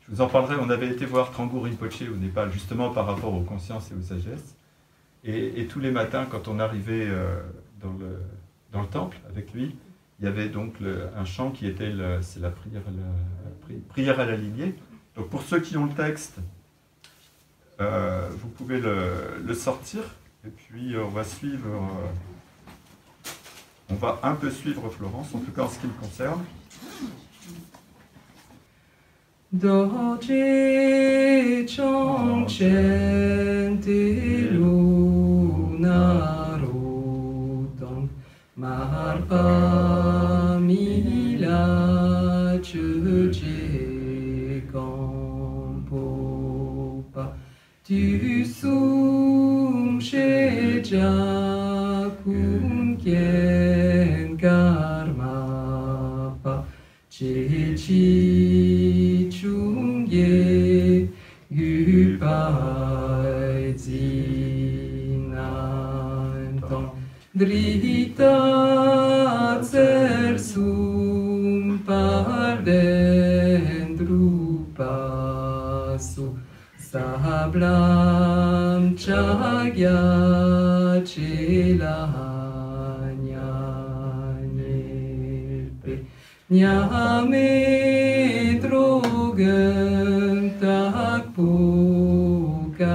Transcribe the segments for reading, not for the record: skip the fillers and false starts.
Je vous en parlerai, on avait été voir Trangou Rinpoche au Népal, justement par rapport aux consciences et aux sagesses. Et tous les matins, quand on arrivait dans le temple avec lui, il y avait donc un chant qui était c'est la prière à la lignée. Donc pour ceux qui ont le texte, vous pouvez le sortir, et puis on va suivre, on va un peu suivre Florence, en tout cas en ce qui me concerne. Doje chongchen te lunarodon marpa mila chuje kampopa tu sum sheja kunkien karma pa chechi chungye gupai zinanton drita tsersum parden drupasu sablam chagya chelanya Nyame drogen tak pokagula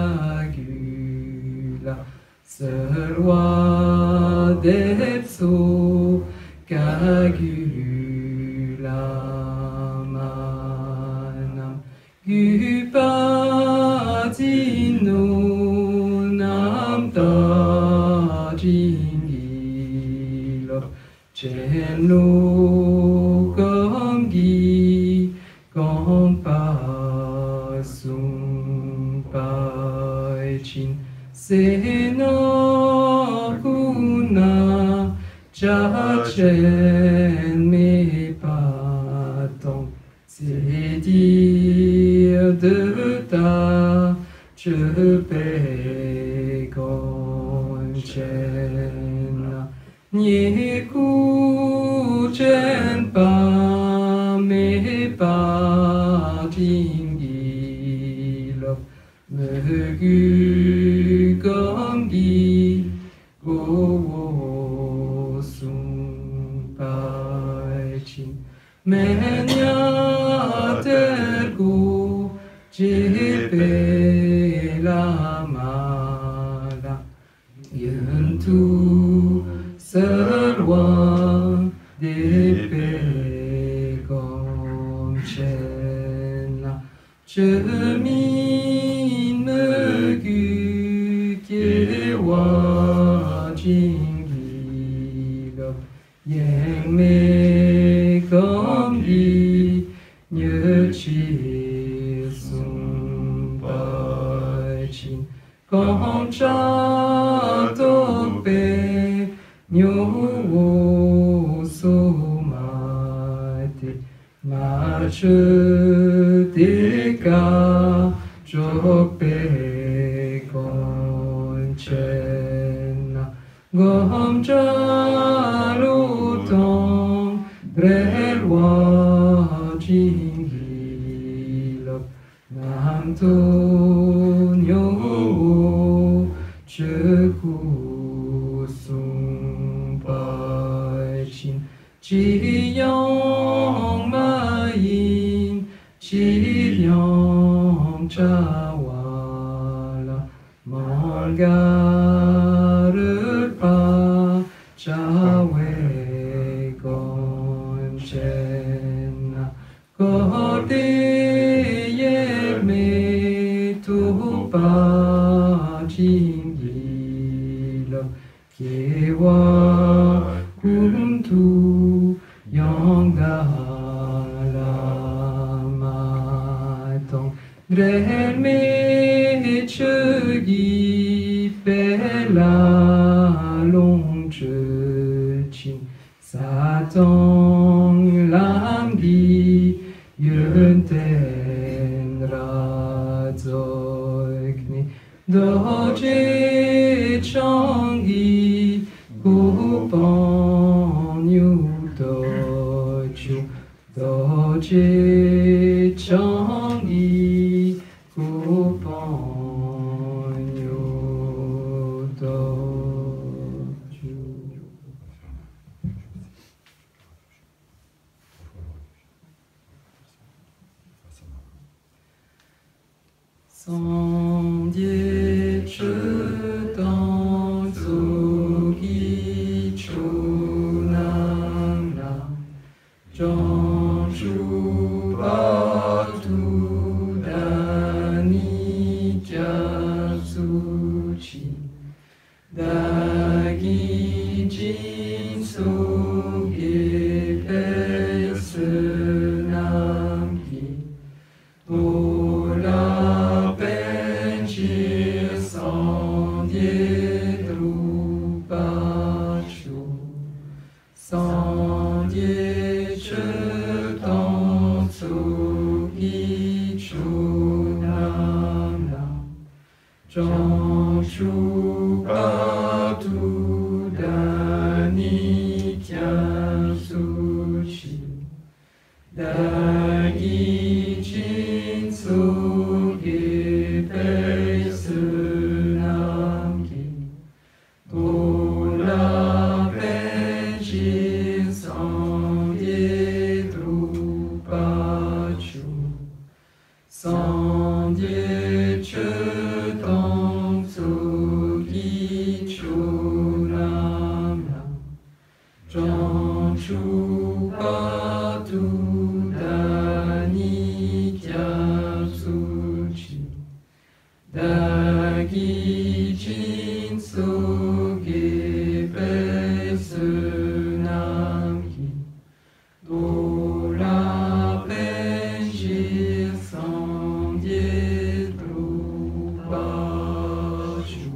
serwa depso kagula manam gupatino nam tajingilo cheno Gomgi Gompasum Paichin Sena Kuna Chachen Me Patong C'est dire de ta Chepe Gonchen Nieku Chen Pa Me Pa Tingilo Me Gu Gomgi Go Sum Paichin Menya Tergo Jepe La Mala Yentu Serwa Depe Gomchena Chemin Me Gu Kewa Jingilo Yang Me Gomgi Nye Chi Sum Paichin Gomcha Tope Nyo Somate Marche Deka Jope Gonchena Gomcha Luton Drelwa Jingilo Namto Nyo Cheku Sum Paichin Chi Yang Mayin Chi Yang Chawala Margaret Chawe Gonchena Gode Yerme Tupa Jingilo Kewa Kuntu Yongala Matong Drelme Chegi Pela Long Chin Satong Lamgi Yunten Razokni Doje Changi Gupan Yudochu Doje Changi Sangye che tang tsu ki chu nam nam Jong shu pa tu da ni kya su chi Da gi jin su ge pe se nam ki Do la pen chi san die dru pa chu San die che tang tsu gi chu nam nam Jong shu pa tu da ni kya su chi Da gi jin su ge pe se nam ki Do la pen chi san die dru pa chu San die che tang tsu gi chu nam nam Jong shu pa tu da ni kya su chi Da gi jin su ge pe se nam ki Do la pen chi san die dru pa chu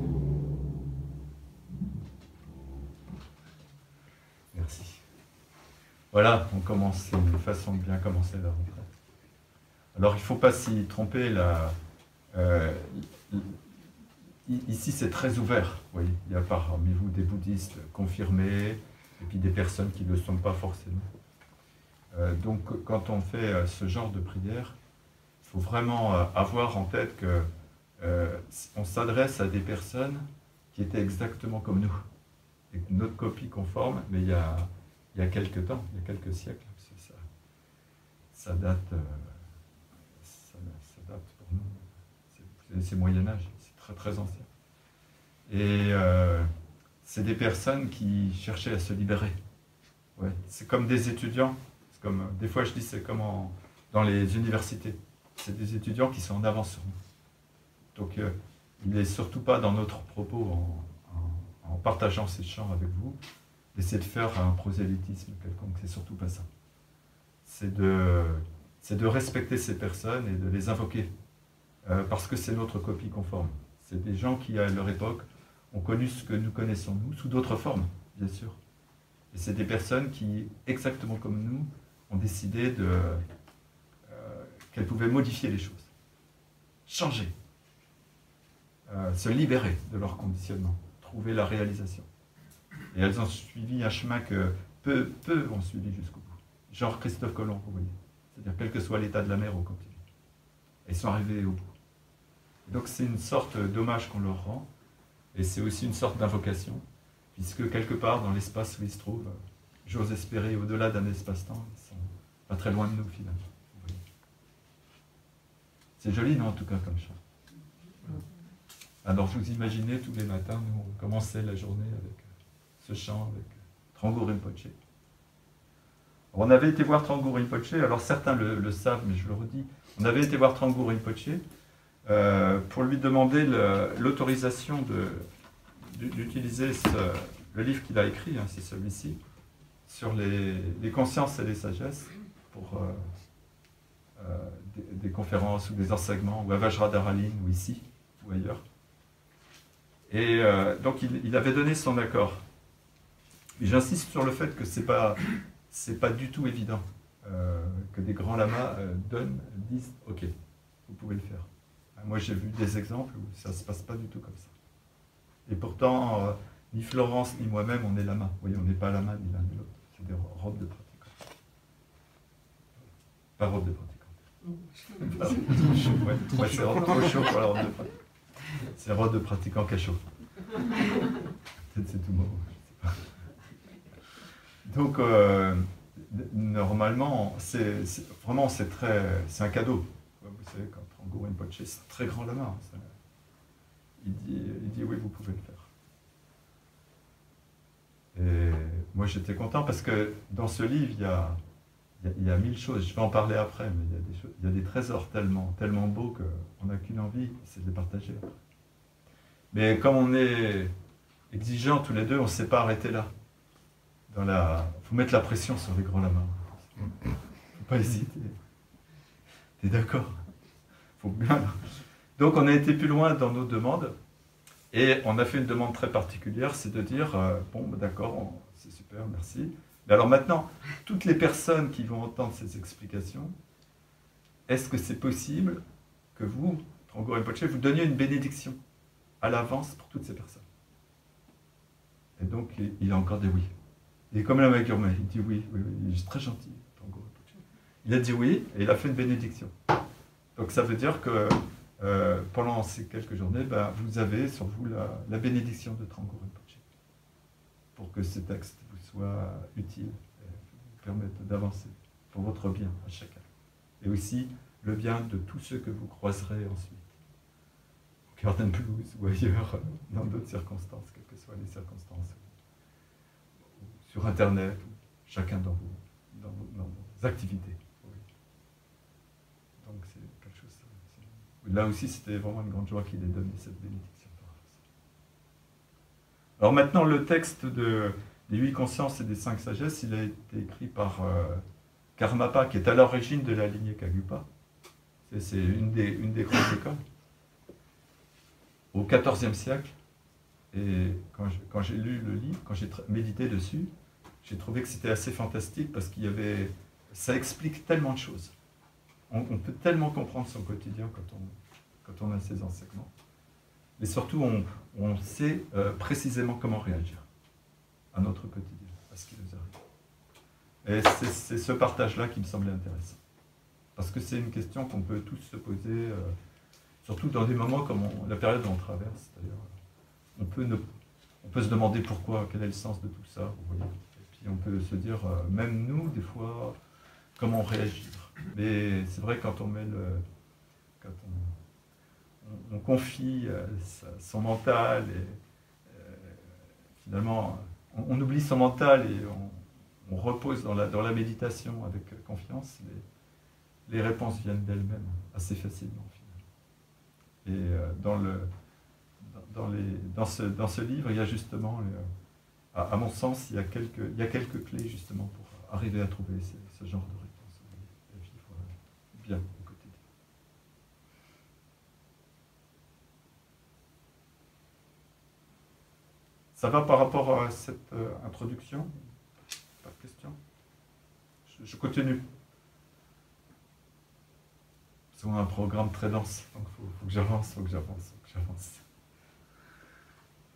Merci. Voilà, on commence, c'est une façon de bien commencer la rentrée. Alors il ne faut pas s'y tromper, ici c'est très ouvert, oui. Il y a parmi vous des bouddhistes confirmés, et puis des personnes qui ne le sont pas forcément. Donc quand on fait ce genre de prière, il faut vraiment avoir en tête que on s'adresse à des personnes qui étaient exactement comme nous. Et notre copie conforme, mais il y a quelques temps, il y a quelques siècles, ça date pour nous, c'est Moyen-Âge, c'est très très ancien. Et c'est des personnes qui cherchaient à se libérer. Ouais. C'est comme des étudiants, des fois je dis c'est comme dans les universités, c'est des étudiants qui sont en avance sur nous. Donc il n'est surtout pas dans notre propos, en partageant ces chants avec vous, d'essayer de faire un prosélytisme quelconque, c'est surtout pas ça. C'est de respecter ces personnes et de les invoquer, parce que c'est notre copie conforme. C'est des gens qui, à leur époque, ont connu ce que nous connaissons, nous, sous d'autres formes, bien sûr. Et c'est des personnes qui, exactement comme nous, ont décidé qu'elles pouvaient modifier les choses, changer, se libérer de leur conditionnement, trouver la réalisation. Et elles ont suivi un chemin que peu ont suivi jusqu'au bout. Genre Christophe Colomb, vous voyez. C'est-à-dire quel que soit l'état de la mer au continent. Et ils sont arrivés au bout. Et donc c'est une sorte d'hommage qu'on leur rend, et c'est aussi une sorte d'invocation, puisque quelque part dans l'espace où ils se trouvent, j'ose espérer au-delà d'un espace-temps, ils sont pas très loin de nous finalement. C'est joli, non, en tout cas, comme chant. Alors vous imaginez, tous les matins, nous on commençait la journée avec ce chant, avec Trangpo Rinpoche. On avait été voir Trangpo Rinpoche, alors certains le savent, mais je le redis, on avait été voir Trangpo Rinpoche pour lui demander l'autorisation d'utiliser le livre qu'il a écrit, hein, c'est celui-ci, sur les consciences et les sagesses, pour des conférences ou des enseignements, ou à Vajradharaline, ou ici, ou ailleurs. Et donc il avait donné son accord. Mais j'insiste sur le fait que c'est pas du tout évident que des grands lamas disent « Ok, vous pouvez le faire ». Moi j'ai vu des exemples où ça ne se passe pas du tout comme ça. Et pourtant, ni Florence ni moi-même on est lama. Vous voyez, on n'est pas lama ni l'un ni l'autre. C'est des robes de pratiquants. Pas robes de pratiquants. Ouais, c'est trop chaud pour la robe de pratiquant. C'est robe de pratiquant cachot. Peut-être c'est tout mot. Donc, normalement, c'est un cadeau. Vous savez, quand Trungpa Rinpoche, c'est un très grand lama. Hein, il dit oui, vous pouvez le faire. Et moi j'étais content parce que dans ce livre, il y a 1000 choses. Je vais en parler après, mais il y a des trésors tellement beaux qu'on n'a qu'une envie, c'est de les partager. Mais comme on est exigeants tous les deux, on ne s'est pas arrêté là. Il faut mettre la pression sur les grands lamas. Il ne faut pas hésiter. T'es d'accord? Faut bien. Donc on a été plus loin dans nos demandes et on a fait une demande très particulière, c'est de dire bon d'accord, c'est super, merci. Mais alors maintenant, toutes les personnes qui vont entendre ces explications, est-ce que c'est possible que vous, Trungpa Rinpoche, vous donniez une bénédiction à l'avance pour toutes ces personnes? Et donc il a encore dit oui. Il est comme la Magurma, il dit oui, il est très gentil. Il a dit oui et il a fait une bénédiction. Donc ça veut dire que pendant ces quelques journées, vous avez sur vous la bénédiction de Trungpa Rinpoche pour que ces textes vous soient utiles et vous permettent d'avancer pour votre bien à chacun. Et aussi le bien de tous ceux que vous croiserez ensuite. Au Garden Blues ou ailleurs, dans d'autres circonstances, quelles que soient les circonstances. Sur Internet, chacun dans vos activités. Oui. Donc c'est quelque chose. Là aussi, c'était vraiment une grande joie qu'il ait donné cette bénédiction. Alors maintenant, le texte des 8 consciences et des 5 sagesses, il a été écrit par Karmapa, qui est à l'origine de la lignée Kagyupa. C'est une des grandes écoles. Au XIVe siècle. Et quand j'ai lu le livre, quand j'ai médité dessus, j'ai trouvé que c'était assez fantastique parce ça explique tellement de choses. On peut tellement comprendre son quotidien quand on a ces enseignements. Mais surtout, on sait précisément comment réagir à notre quotidien, à ce qui nous arrive. Et c'est ce partage-là qui me semblait intéressant. Parce que c'est une question qu'on peut tous se poser, surtout dans des moments comme la période dont on traverse. On peut se demander pourquoi, quel est le sens de tout ça, vous voyez. Et puis on peut se dire, même nous, des fois, comment réagir. Mais c'est vrai, quand on confie son mental, et finalement, on oublie son mental et on repose dans la méditation avec confiance, les réponses viennent d'elles-mêmes, assez facilement, finalement. Et dans ce livre, il y a justement, à mon sens, il y a quelques clés justement pour arriver à trouver ce genre de réponse et vivre bien au quotidien. Ça va par rapport à cette introduction? Pas de questions? Je continue. Parce qu'on a un programme très dense, donc il faut que j'avance.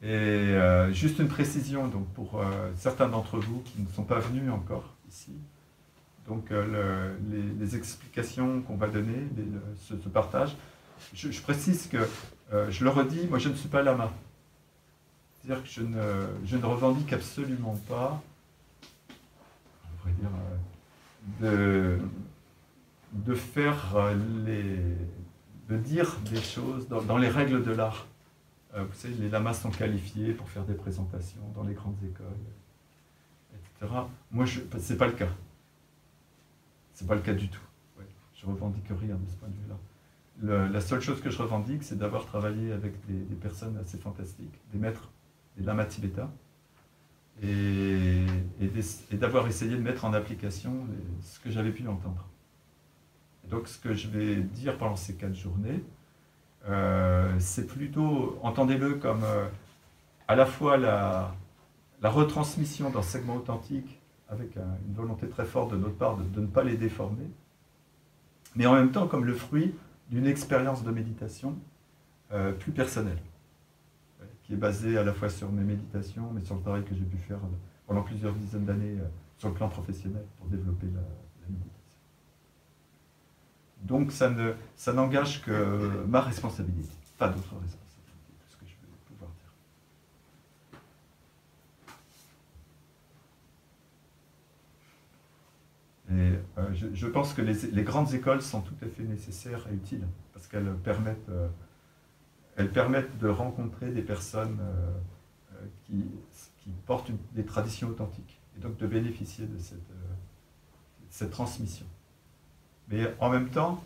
Et juste une précision donc, pour certains d'entre vous qui ne sont pas venus encore ici. Donc les explications qu'on va donner, ce partage, je précise que, je le redis, moi je ne suis pas lama. C'est-à-dire que je ne revendique absolument pas, on pourrait dire, de dire des choses dans les règles de l'art. Vous savez, les lamas sont qualifiés pour faire des présentations dans les grandes écoles, etc. Moi, ce n'est pas le cas. Ce n'est pas le cas du tout. Ouais, je ne revendique rien de ce point de vue-là. La seule chose que je revendique, c'est d'avoir travaillé avec des personnes assez fantastiques, des maîtres, des lamas tibétains, et d'avoir essayé de mettre en application ce que j'avais pu entendre. Et donc, ce que je vais dire pendant ces 4 journées, c'est plutôt, entendez-le comme à la fois la retransmission d'enseignements authentiques avec une volonté très forte de notre part de ne pas les déformer, mais en même temps comme le fruit d'une expérience de méditation plus personnelle, qui est basée à la fois sur mes méditations, mais sur le travail que j'ai pu faire pendant plusieurs dizaines d'années sur le plan professionnel pour développer la méditation. Donc ça n'engage que ma responsabilité, pas d'autre responsabilité, tout ce que je vais pouvoir dire. Et je pense que les grandes écoles sont tout à fait nécessaires et utiles, parce qu'elles permettent de rencontrer des personnes qui portent des traditions authentiques, et donc de bénéficier de cette transmission. Mais en même temps,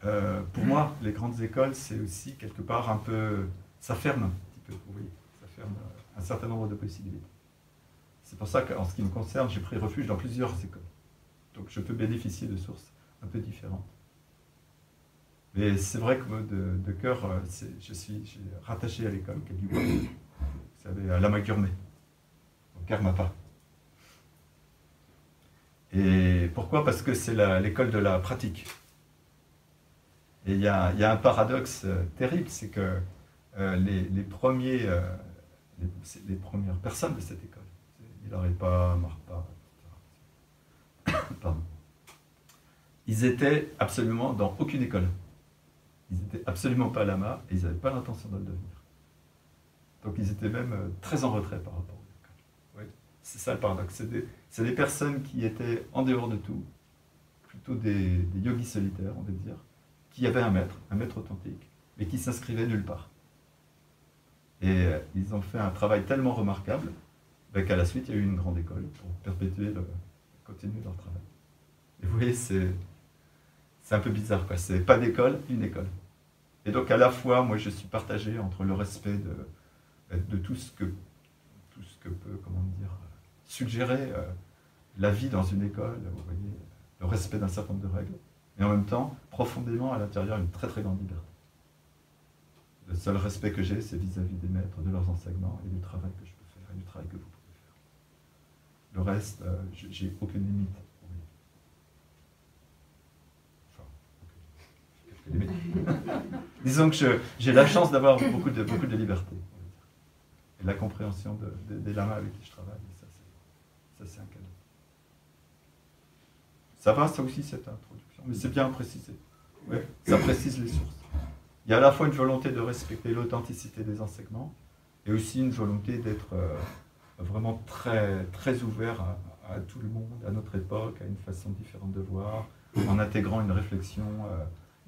pour moi, les grandes écoles, c'est aussi quelque part un peu... Ça ferme un petit peu, vous voyez, ça ferme un certain nombre de possibilités. C'est pour ça qu'en ce qui me concerne, j'ai pris refuge dans plusieurs écoles. Donc je peux bénéficier de sources un peu différentes. Mais c'est vrai que de cœur, je suis rattaché à l'école qui est du vous savez, à Lama Gurmé, au Karmapa. Et pourquoi? Parce que c'est l'école de la pratique. Et il y a un paradoxe terrible, c'est que les premières personnes de cette école, Milarepa, Marpa, etc. Pardon. Ils étaient absolument dans aucune école. Ils n'étaient absolument pas lama et ils n'avaient pas l'intention de le devenir. Donc ils étaient même très en retrait par rapport aux écoles. Oui, c'est ça le paradoxe. C'est des personnes qui étaient en dehors de tout, plutôt des yogis solitaires, on va dire, qui avaient un maître authentique, mais qui s'inscrivaient nulle part. Et ils ont fait un travail tellement remarquable qu'à la suite, il y a eu une grande école pour continuer leur travail. Et vous voyez, c'est un peu bizarre, quoi. C'est pas d'école, une école. Et donc, à la fois, moi, je suis partagé entre le respect de tout ce que peut, comment dire, suggérer la vie dans une école, vous voyez, le respect d'un certain nombre de règles, et en même temps, profondément, à l'intérieur, une très très grande liberté. Le seul respect que j'ai, c'est vis-à-vis des maîtres, de leurs enseignements et du travail que je peux faire, et du travail que vous pouvez faire. Le reste, j'ai aucune limite. Disons que j'ai la chance d'avoir beaucoup de liberté, et la compréhension des lamas avec qui je travaille, et ça c'est un cadeau. Ça va, ça aussi, cette introduction, mais c'est bien précisé. Ouais, ça précise les sources. Il y a à la fois une volonté de respecter l'authenticité des enseignements, et aussi une volonté d'être vraiment très, très ouvert à tout le monde, à notre époque, à une façon différente de voir, en intégrant une réflexion,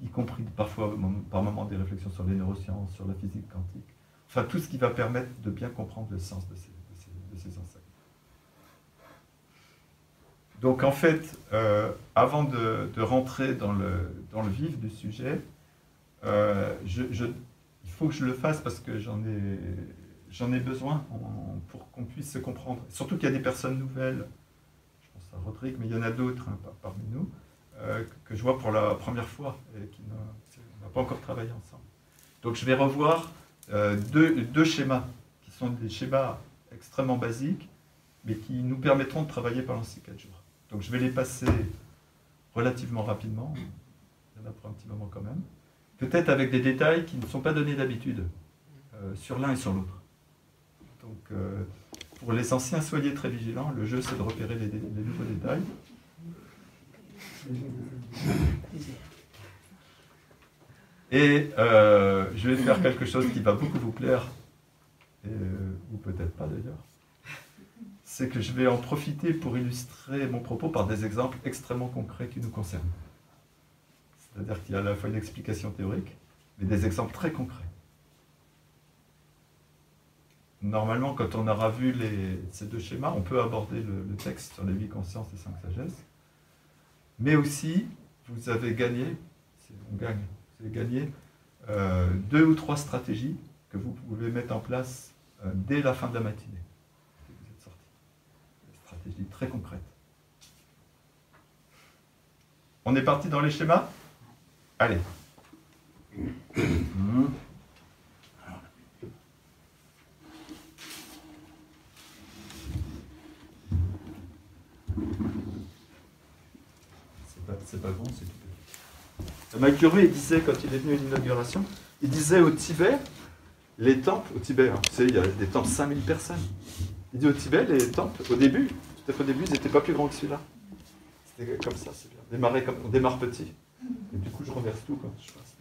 y compris parfois, par moments, des réflexions sur les neurosciences, sur la physique quantique. Enfin, tout ce qui va permettre de bien comprendre le sens de ces enseignements. Donc, en fait, avant de rentrer dans le vif du sujet, il faut que je le fasse parce que j'en ai besoin pour qu'on puisse se comprendre. Surtout qu'il y a des personnes nouvelles, je pense à Rodrigue, mais il y en a d'autres parmi nous, que je vois pour la première fois et qui n'ont pas encore travaillé ensemble. Donc je vais revoir deux schémas qui sont des schémas extrêmement basiques, mais qui nous permettront de travailler pendant ces 4 jours. Donc je vais les passer relativement rapidement, il y en a pour un petit moment quand même, peut-être avec des détails qui ne sont pas donnés d'habitude sur l'un et sur l'autre. Donc pour les anciens, soyez très vigilants, le jeu c'est de repérer les nouveaux détails. Et je vais faire quelque chose qui va beaucoup vous plaire, ou peut-être pas d'ailleurs. C'est que je vais en profiter pour illustrer mon propos par des exemples extrêmement concrets qui nous concernent. C'est-à-dire qu'il y a à la fois une explication théorique, mais des exemples très concrets. Normalement, quand on aura vu ces deux schémas, on peut aborder le texte sur les 8 consciences et 5 sagesses. Mais aussi, vous avez gagné, vous avez gagné 2 ou 3 stratégies que vous pouvez mettre en place dès la fin de la matinée. Vous êtes sortis. Des stratégies très concrètes. On est parti dans les schémas? Allez. C'est pas grand, c'est tout petit. Mike Curry, il disait, quand il est venu à l'inauguration, il disait au Tibet, les temples, au Tibet, hein, vous savez, il y a des temples 5000 personnes. Il dit au Tibet, les temples, au début, tout à fait au début, ils n'étaient pas plus grands que celui-là. C'était comme ça, c'est bien. On démarre petit. Et du coup, je renverse tout quand je passe.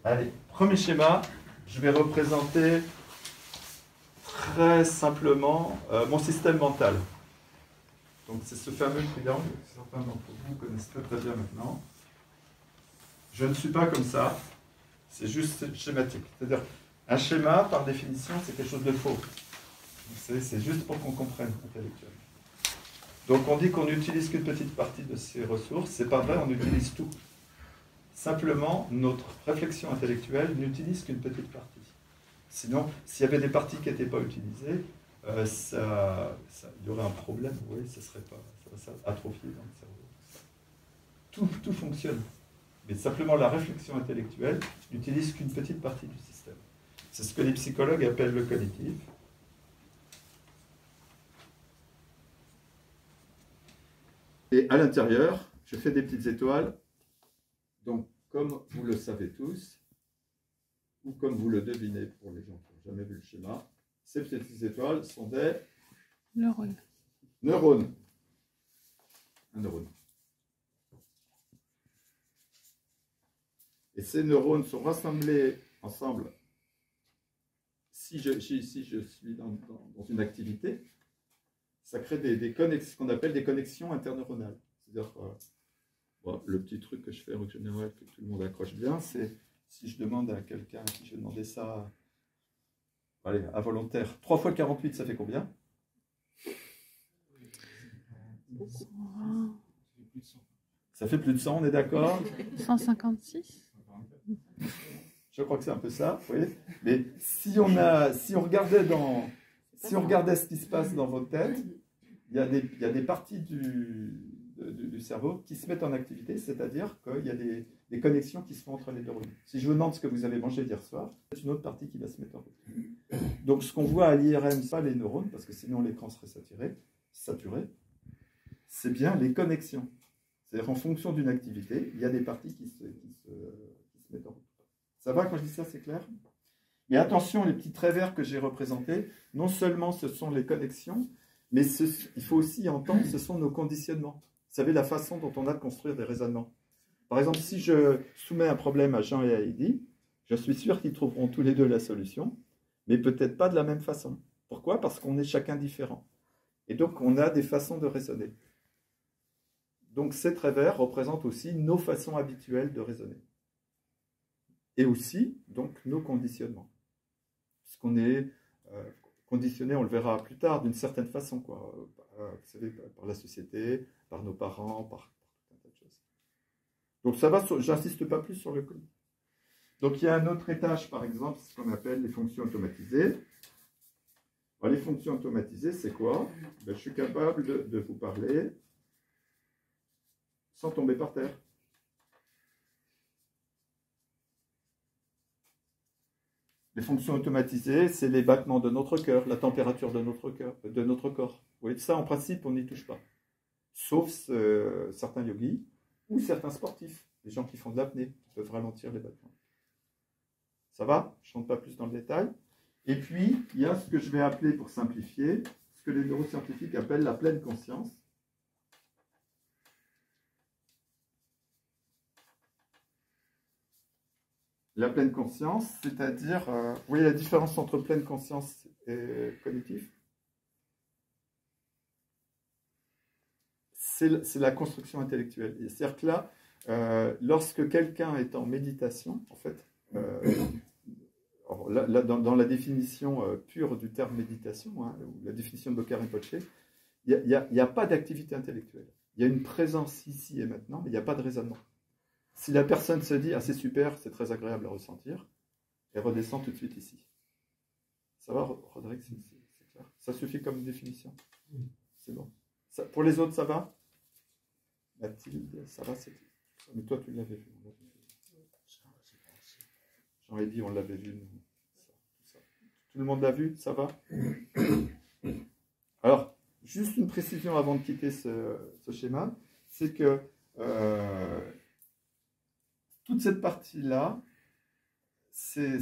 Allez, premier schéma, je vais représenter très simplement mon système mental. Donc c'est ce fameux triangle que certains d'entre vous connaissent très très bien maintenant. Je ne suis pas comme ça, c'est juste schématique. C'est-à-dire, un schéma, par définition, c'est quelque chose de faux. C'est juste pour qu'on comprenne intellectuellement. Donc on dit qu'on n'utilise qu'une petite partie de ces ressources, c'est pas vrai, on utilise tout. Simplement, notre réflexion intellectuelle n'utilise qu'une petite partie. Sinon, s'il y avait des parties qui n'étaient pas utilisées, il y aurait un problème, vous voyez, ça va atrophier dans le cerveau. Tout fonctionne. Mais simplement, la réflexion intellectuelle n'utilise qu'une petite partie du système. C'est ce que les psychologues appellent le cognitif. Et à l'intérieur, je fais des petites étoiles. Donc, comme vous le savez tous, ou comme vous le devinez pour les gens qui n'ont jamais vu le schéma, ces petites étoiles sont des neurones. Neurones. Un neurone. Et ces neurones sont rassemblés ensemble. Si je suis dans une activité, ça crée des connexions, ce qu'on appelle des connexions interneuronales. C'est-à-dire, bon, le petit truc que je fais en général, que tout le monde accroche bien, c'est si je demande à quelqu'un, si je vais demander ça, allez, involontaire, 3 fois 48, ça fait combien? Ça fait plus de 100, on est d'accord? 156. Je crois que c'est un peu ça, vous voyez. Mais si on regardait ce qui se passe dans votre tête, il y a des parties du cerveau qui se mettent en activité, c'est-à-dire qu'il y a des connexions qui se font entre les neurones. Si je vous demande ce que vous avez mangé hier soir, c'est une autre partie qui va se mettre en activité. Donc ce qu'on voit à l'IRM, c'est pas les neurones, parce que sinon l'écran serait saturé, c'est bien les connexions. C'est-à-dire en fonction d'une activité, il y a des parties qui se mettent en route. Ça va quand je dis ça, c'est clair? Mais attention, les petits traits verts que j'ai représentés, non seulement ce sont les connexions, mais il faut aussi entendre, ce sont nos conditionnements. Vous savez, la façon dont on a de construire des raisonnements. Par exemple, si je soumets un problème à Jean et à Heidi, je suis sûr qu'ils trouveront tous les deux la solution, mais peut-être pas de la même façon. Pourquoi? Parce qu'on est chacun différent. Et donc, on a des façons de raisonner. Donc, ces traits verts représentent aussi nos façons habituelles de raisonner. Et aussi, donc, nos conditionnements. Puisqu'on est conditionné, on le verra plus tard, d'une certaine façon, quoi. Vous savez, par la société, par nos parents, par tout un tas de choses. Donc, ça va, j'insiste pas plus sur le code. Donc, il y a un autre étage, par exemple, ce qu'on appelle les fonctions automatisées. Alors, les fonctions automatisées, c'est quoi? Ben, je suis capable de vous parler sans tomber par terre. Les fonctions automatisées, c'est les battements de notre cœur, la température de notre corps. Vous voyez, ça, en principe, on n'y touche pas. Sauf certains yogis ou certains sportifs, les gens qui font de l'apnée, qui peuvent ralentir les battements. Ça va? Je ne rentre pas plus dans le détail. Et puis, il y a ce que je vais appeler, pour simplifier, ce que les neuroscientifiques appellent la pleine conscience. La pleine conscience, c'est-à-dire, vous voyez la différence entre pleine conscience et cognitif? C'est la construction intellectuelle. C'est-à-dire que là, lorsque quelqu'un est en méditation, en fait, là, dans la définition pure du terme méditation, hein, ou la définition de Bocca-Rinpoche, il n'y a pas d'activité intellectuelle. Il y a une présence ici et maintenant, mais il n'y a pas de raisonnement. Si la personne se dit « Ah, c'est super, c'est très agréable à ressentir », elle redescend tout de suite ici. Ça va, Rodrigue, c'est clair? Ça suffit comme définition? C'est bon. Ça, pour les autres, ça va? Mathilde, ça va? Mais toi, tu l'avais vu. Jean-Eddy, on l'avait vu. Tout le monde l'a vu? Ça va? Alors, juste une précision avant de quitter ce schéma, c'est que toute cette partie-là, c'est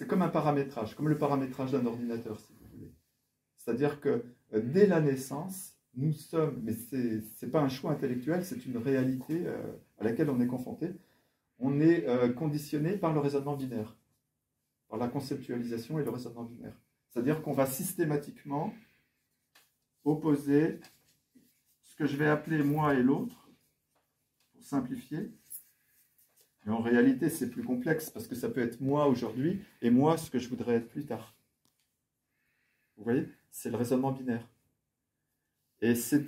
comme un paramétrage, comme le paramétrage d'un ordinateur, si vous voulez. C'est-à-dire que dès la naissance, nous sommes, mais ce n'est pas un choix intellectuel, c'est une réalité à laquelle on est confronté. On est conditionné par le raisonnement binaire, par la conceptualisation et le raisonnement binaire. C'est-à-dire qu'on va systématiquement opposer que je vais appeler moi et l'autre, pour simplifier. Mais en réalité, c'est plus complexe parce que ça peut être moi aujourd'hui et moi ce que je voudrais être plus tard. Vous voyez? C'est le raisonnement binaire. Et sur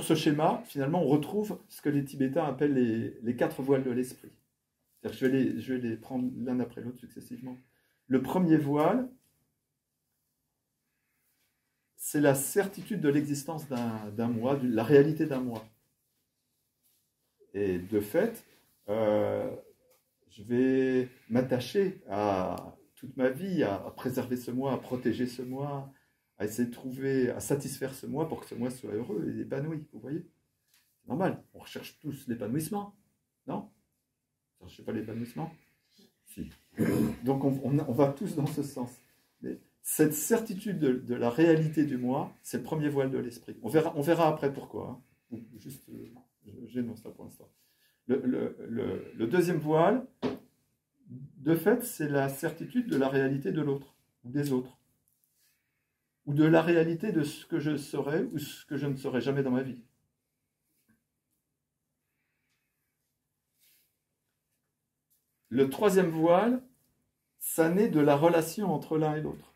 ce schéma, finalement, on retrouve ce que les Tibétains appellent les 4 voiles de l'esprit. C'est-à-dire que je vais les prendre l'un après l'autre successivement. Le premier voile, c'est la certitude de l'existence d'un moi, de la réalité d'un moi. Et de fait, je vais m'attacher à toute ma vie à préserver ce moi, à protéger ce moi, à essayer de trouver, à satisfaire ce moi pour que ce moi soit heureux et épanoui. Vous voyez? C'est normal. On recherche tous l'épanouissement. Non? Vous ne cherchez pas l'épanouissement? Si. Donc on va tous dans ce sens. Mais cette certitude de la réalité du moi, c'est le premier voile de l'esprit. On verra après pourquoi. Hein. Juste, j'énonce ça pour l'instant. Le deuxième voile, de fait, c'est la certitude de la réalité de l'autre, ou des autres, ou de la réalité de ce que je serai ou ce que je ne serai jamais dans ma vie. Le troisième voile, ça naît de la relation entre l'un et l'autre.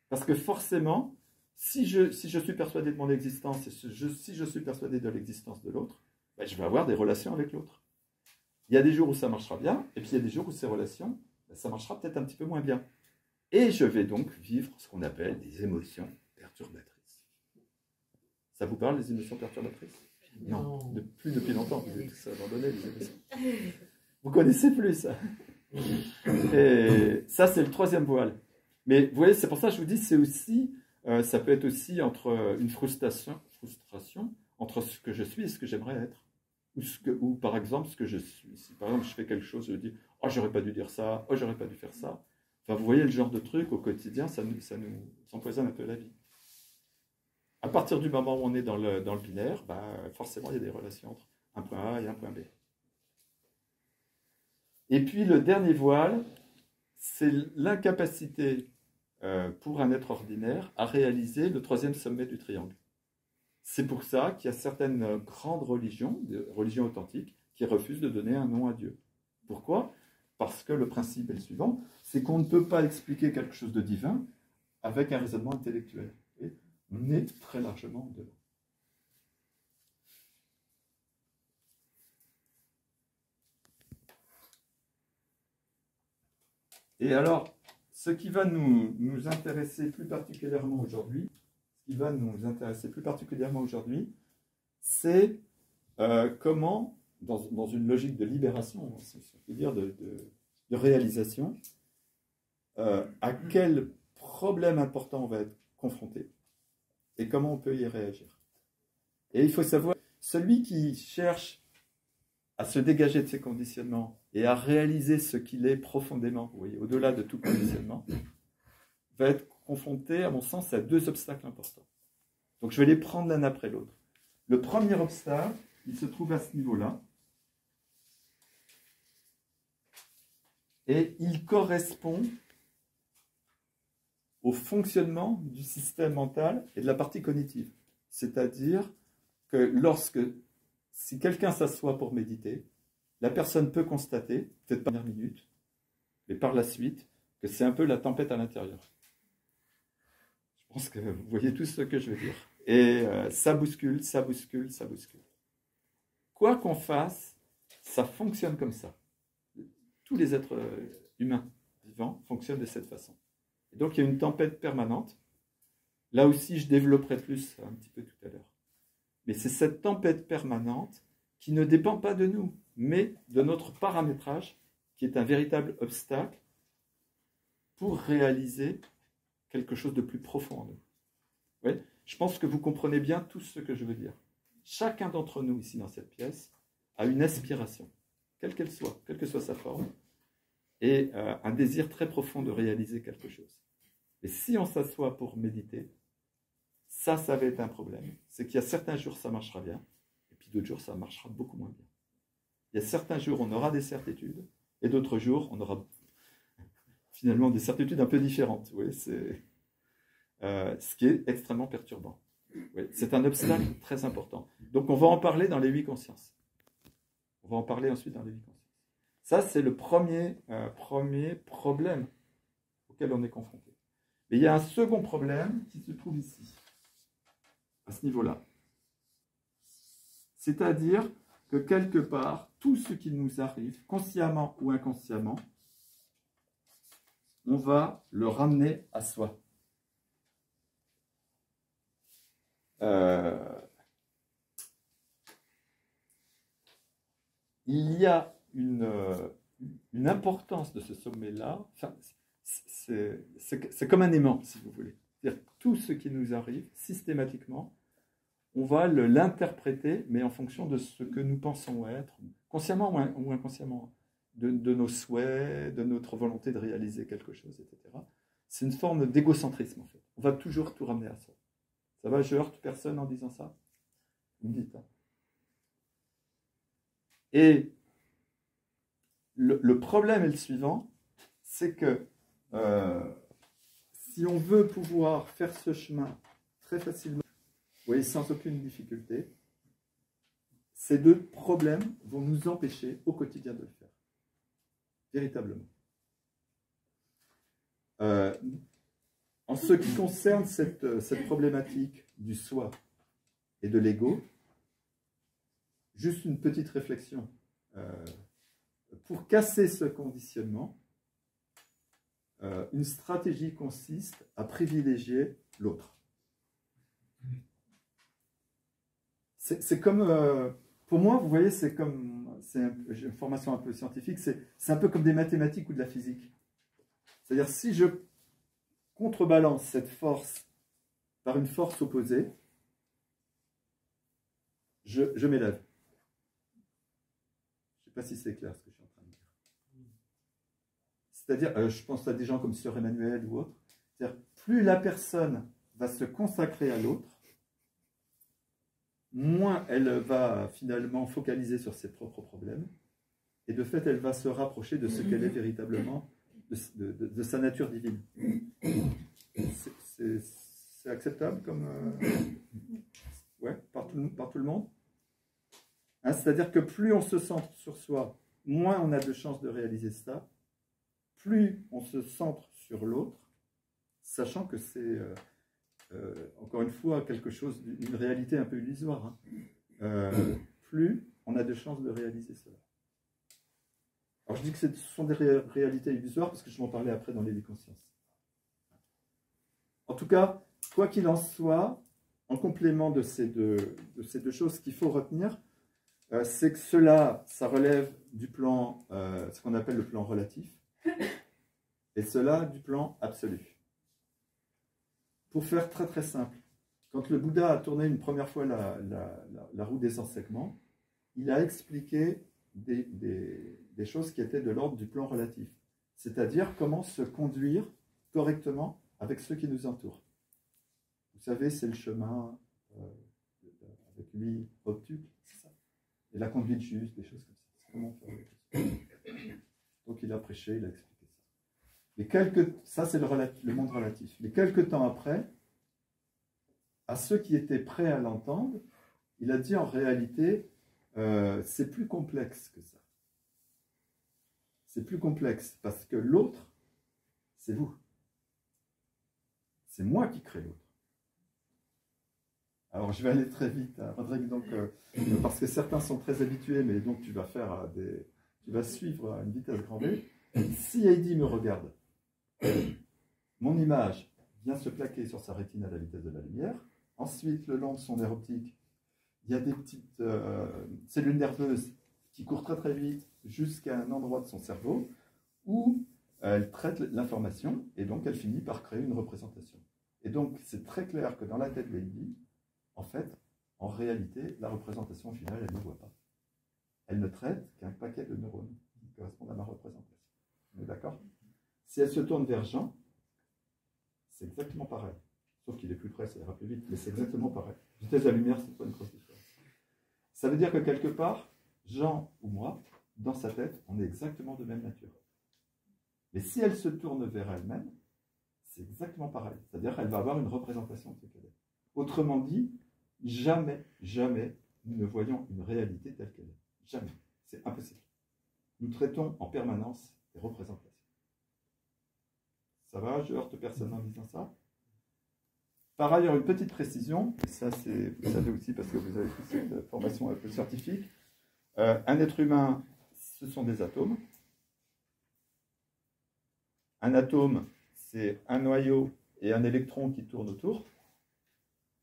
Parce que forcément, si je suis persuadé de mon existence et si je suis persuadé de l'existence de l'autre, ben, je vais avoir des relations avec l'autre. Il y a des jours où ça marchera bien, et puis il y a des jours où ces relations, ben, ça marchera peut-être un petit peu moins bien. Et je vais donc vivre ce qu'on appelle des émotions perturbatrices. Ça vous parle, les émotions perturbatrices? Non, plus depuis longtemps, vous avez tous abandonné les émotions. Vous connaissez plus ça. Et ça, c'est le troisième voile. Mais vous voyez, c'est pour ça que je vous dis, c'est aussi, ça peut être aussi entre une frustration entre ce que je suis et ce que j'aimerais être. Ou par exemple, ce que je suis. Si par exemple, je fais quelque chose, je dis « Oh, j'aurais pas dû dire ça. Oh, j'aurais pas dû faire ça. » Enfin, vous voyez le genre de truc au quotidien, ça nous empoisonne un peu la vie. À partir du moment où on est dans le binaire, bah, forcément, il y a des relations entre un point A et un point B. Et puis, le dernier voile, c'est l'incapacité pour un être ordinaire à réaliser le troisième sommet du triangle. C'est pour ça qu'il y a certaines grandes religions, des religions authentiques, qui refusent de donner un nom à Dieu. Pourquoi? Parce que le principe est le suivant, c'est qu'on ne peut pas expliquer quelque chose de divin avec un raisonnement intellectuel. Et on est très largement dedans. Et alors, ce qui va nous intéresser plus particulièrement aujourd'hui, c'est comment, dans une logique de libération, si on peut dire, de réalisation, à quel problème important on va être confronté et comment on peut y réagir. Et il faut savoir, celui qui cherche à se dégager de ses conditionnements et à réaliser ce qu'il est profondément, vous voyez, au-delà de tout conditionnement, va être confronté, à mon sens, à 2 obstacles importants. Donc je vais les prendre l'un après l'autre. Le premier obstacle, il se trouve à ce niveau-là, et il correspond au fonctionnement du système mental et de la partie cognitive. C'est-à-dire que si quelqu'un s'assoit pour méditer, la personne peut constater, peut-être pas la première minute, mais par la suite, que c'est un peu la tempête à l'intérieur. Je pense que vous voyez tout ce que je veux dire. Et ça bouscule, ça bouscule, ça bouscule. Quoi qu'on fasse, ça fonctionne comme ça. Tous les êtres humains vivants fonctionnent de cette façon. Et donc il y a une tempête permanente. Là aussi, je développerai plus un petit peu tout à l'heure. Mais c'est cette tempête permanente qui ne dépend pas de nous, mais de notre paramétrage, qui est un véritable obstacle pour réaliser quelque chose de plus profond en nous. Ouais, je pense que vous comprenez bien tout ce que je veux dire. Chacun d'entre nous, ici dans cette pièce, a une aspiration, quelle qu'elle soit, quelle que soit sa forme, et un désir très profond de réaliser quelque chose. Et si on s'assoit pour méditer, ça va être un problème. C'est qu'il y a certains jours, ça marchera bien, et puis d'autres jours, ça marchera beaucoup moins bien. Il y a certains jours, on aura des certitudes, et d'autres jours, on aura finalement des certitudes un peu différentes. Oui, c'est ce qui est extrêmement perturbant. Oui, c'est un obstacle très important. Donc on va en parler dans les 8 consciences. On va en parler ensuite dans les 8 consciences. Ça, c'est le premier problème auquel on est confronté. Mais il y a un second problème qui se trouve ici, à ce niveau-là. C'est-à-dire que quelque part, tout ce qui nous arrive, consciemment ou inconsciemment, on va le ramener à soi. Il y a une importance de ce sommet-là. Enfin, c'est comme un aimant, si vous voulez. C'est-à-dire que tout ce qui nous arrive, systématiquement, on va l'interpréter, mais en fonction de ce que nous pensons être, consciemment ou inconsciemment, de nos souhaits, de notre volonté de réaliser quelque chose, etc. C'est une forme d'égocentrisme, en fait. On va toujours tout ramener à soi. Ça va, je heurte personne en disant ça? Vous me dites. Hein. Et le problème est le suivant, c'est que si on veut pouvoir faire ce chemin très facilement, vous voyez, sans aucune difficulté, ces deux problèmes vont nous empêcher au quotidien de le faire. Véritablement. En ce qui concerne cette problématique du soi et de l'ego, juste une petite réflexion. Pour casser ce conditionnement, une stratégie consiste à privilégier l'autre. C'est comme, pour moi, vous voyez, c'est une formation un peu scientifique, c'est un peu comme des mathématiques ou de la physique. C'est-à-dire, si je contrebalance cette force par une force opposée, je m'élève. Je ne sais pas si c'est clair ce que je suis en train de dire. C'est-à-dire, je pense à des gens comme Sœur Emmanuel ou autres, c'est-à-dire, plus la personne va se consacrer à l'autre, moins elle va finalement focaliser sur ses propres problèmes, et de fait, elle va se rapprocher de ce qu'elle est véritablement, de sa nature divine. C'est acceptable comme... ouais, par tout le monde, hein, c'est-à-dire que plus on se centre sur soi, moins on a de chances de réaliser ça, plus on se centre sur l'autre, sachant que c'est... encore une fois, quelque chose, une réalité un peu illusoire. Hein. Plus on a de chances de réaliser cela. Alors je dis que ce sont des réalités illusoires parce que je vais en parler après dans les consciences. En tout cas, quoi qu'il en soit, en complément de ces deux choses, ce qu'il faut retenir, c'est que ça relève du plan, ce qu'on appelle le plan relatif, et cela du plan absolu. Pour faire très très simple, quand le Bouddha a tourné une première fois la roue des 100 segments, il a expliqué des choses qui étaient de l'ordre du plan relatif, c'est-à-dire comment se conduire correctement avec ceux qui nous entourent. Vous savez, c'est le chemin avec lui obtuple, c'est ça. Et la conduite juste, des choses comme ça. C'est comment faire avec ça. Donc il a prêché, il a expliqué ça. Et ça, c'est le monde relatif. Mais quelques temps après, à ceux qui étaient prêts à l'entendre, il a dit en réalité, c'est plus complexe que ça. C'est plus complexe parce que l'autre, c'est vous. C'est moi qui crée l'autre. Alors je vais aller très vite, hein, Rodrigue, donc, parce que certains sont très habitués, mais donc tu vas suivre à une vitesse grand V. Si Heidi me regarde, mon image vient se plaquer sur sa rétine à la vitesse de la lumière. Ensuite, le long de son nerf optique, il y a des petites cellules nerveuses qui courent très très vite jusqu'à un endroit de son cerveau où elle traite l'information et donc elle finit par créer une représentation. Et donc c'est très clair que dans la tête d'Heidi, en fait, en réalité, la représentation finale, elle ne voit pas. Elle ne traite qu'un paquet de neurones qui correspondent à ma représentation. On est d'accord? Si elle se tourne vers Jean, c'est exactement pareil. Sauf qu'il est plus près, ça ira plus vite, mais c'est exactement pareil. Vitesse de la lumière, c'est pas une grosse différence. Ça veut dire que quelque part, Jean ou moi, dans sa tête, on est exactement de même nature. Mais si elle se tourne vers elle-même, c'est exactement pareil. C'est-à-dire qu'elle va avoir une représentation de ce qu'elle est. Autrement dit, jamais, jamais nous ne voyons une réalité telle qu'elle est. Jamais. C'est impossible. Nous traitons en permanence des représentations. Ça va, je heurte personne en disant ça. Par ailleurs, une petite précision, et ça c'est, vous savez aussi parce que vous avez tous cette formation un peu scientifique, un être humain, ce sont des atomes. Un atome, c'est un noyau et un électron qui tournent autour.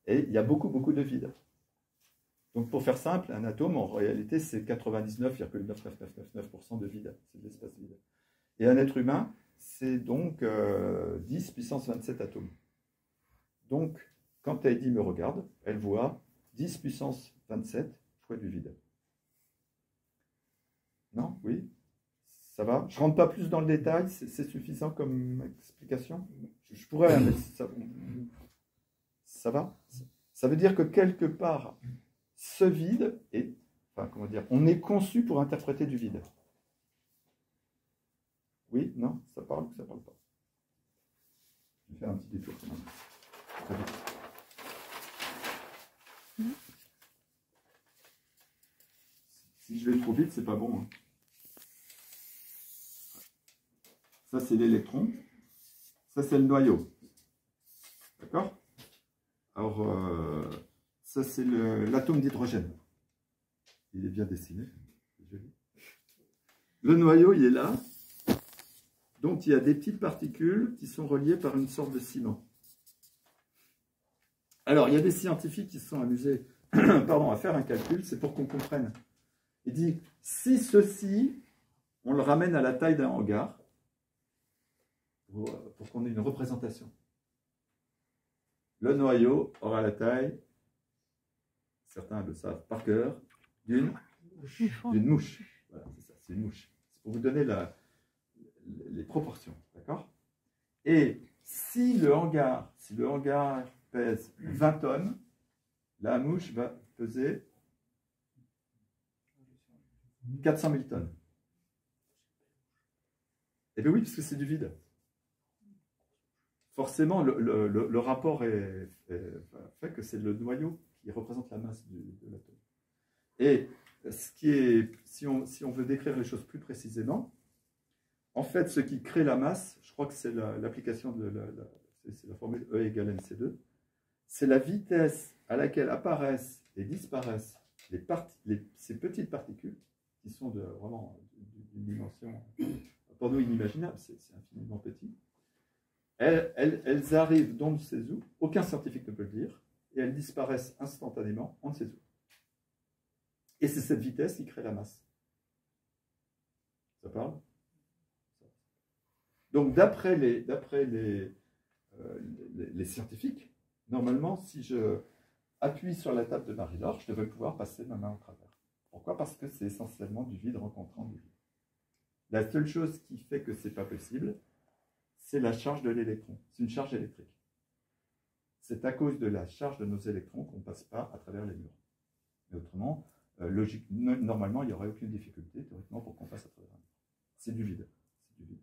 Et il y a beaucoup, beaucoup de vide. Donc pour faire simple, un atome, en réalité, c'est 99,99999% de vide. C'est de l'espace vide. Et un être humain, c'est donc 10 puissance 27 atomes. Donc, quand Heidi me regarde, elle voit 10 puissance 27 fois du vide. Non? Oui? Ça va? Je ne rentre pas plus dans le détail, c'est suffisant comme explication? Je pourrais, mais ça va? Ça veut dire que quelque part, ce vide est, enfin, comment dire, on est conçu pour interpréter du vide. Oui? Non? Ça parle ou ça parle pas? Je vais faire un petit détour quand même. Très vite. Si je vais trop vite, c'est pas bon. Hein. Ça, c'est l'électron. Ça, c'est le noyau. D'accord? Alors, ça, c'est l'atome d'hydrogène. Il est bien dessiné. C'est joli. Le noyau, il est là. Donc, il y a des petites particules qui sont reliées par une sorte de ciment. Alors, il y a des scientifiques qui se sont amusés à faire un calcul, c'est pour qu'on comprenne. Il dit, si ceci, on le ramène à la taille d'un hangar, pour qu'on ait une représentation. Le noyau aura la taille, certains le savent par cœur, d'une mouche. Voilà, c'est ça, c'est une mouche. C'est pour vous donner les proportions, d'accord? Et si le hangar pèse 20 tonnes, la mouche va peser 400 000 tonnes. Eh bien oui, parce que c'est du vide. Forcément, le rapport fait que c'est le noyau qui représente la masse de l'atome. Et si on veut décrire les choses plus précisément, en fait, ce qui crée la masse, je crois que c'est l'application c'est la formule E égale mc2, c'est la vitesse à laquelle apparaissent et disparaissent ces petites particules, qui sont vraiment d'une dimension, pour nous, inimaginable, c'est infiniment petit. Elles arrivent d'on ne sait où, aucun scientifique ne peut le dire, et elles disparaissent instantanément, on ne sait où. Et c'est cette vitesse qui crée la masse. Ça parle? Donc, d'après les scientifiques, normalement, si je appuie sur la table de Marie-Laure, je devrais pouvoir passer ma main au travers. Pourquoi? Parce que c'est essentiellement du vide rencontrant du vide. La seule chose qui fait que ce n'est pas possible, c'est la charge de l'électron. C'est une charge électrique. C'est à cause de la charge de nos électrons qu'on ne passe pas à travers les murs. Mais autrement, normalement, il n'y aurait aucune difficulté, théoriquement, pour qu'on passe à travers un mur. C'est du vide. C'est du vide.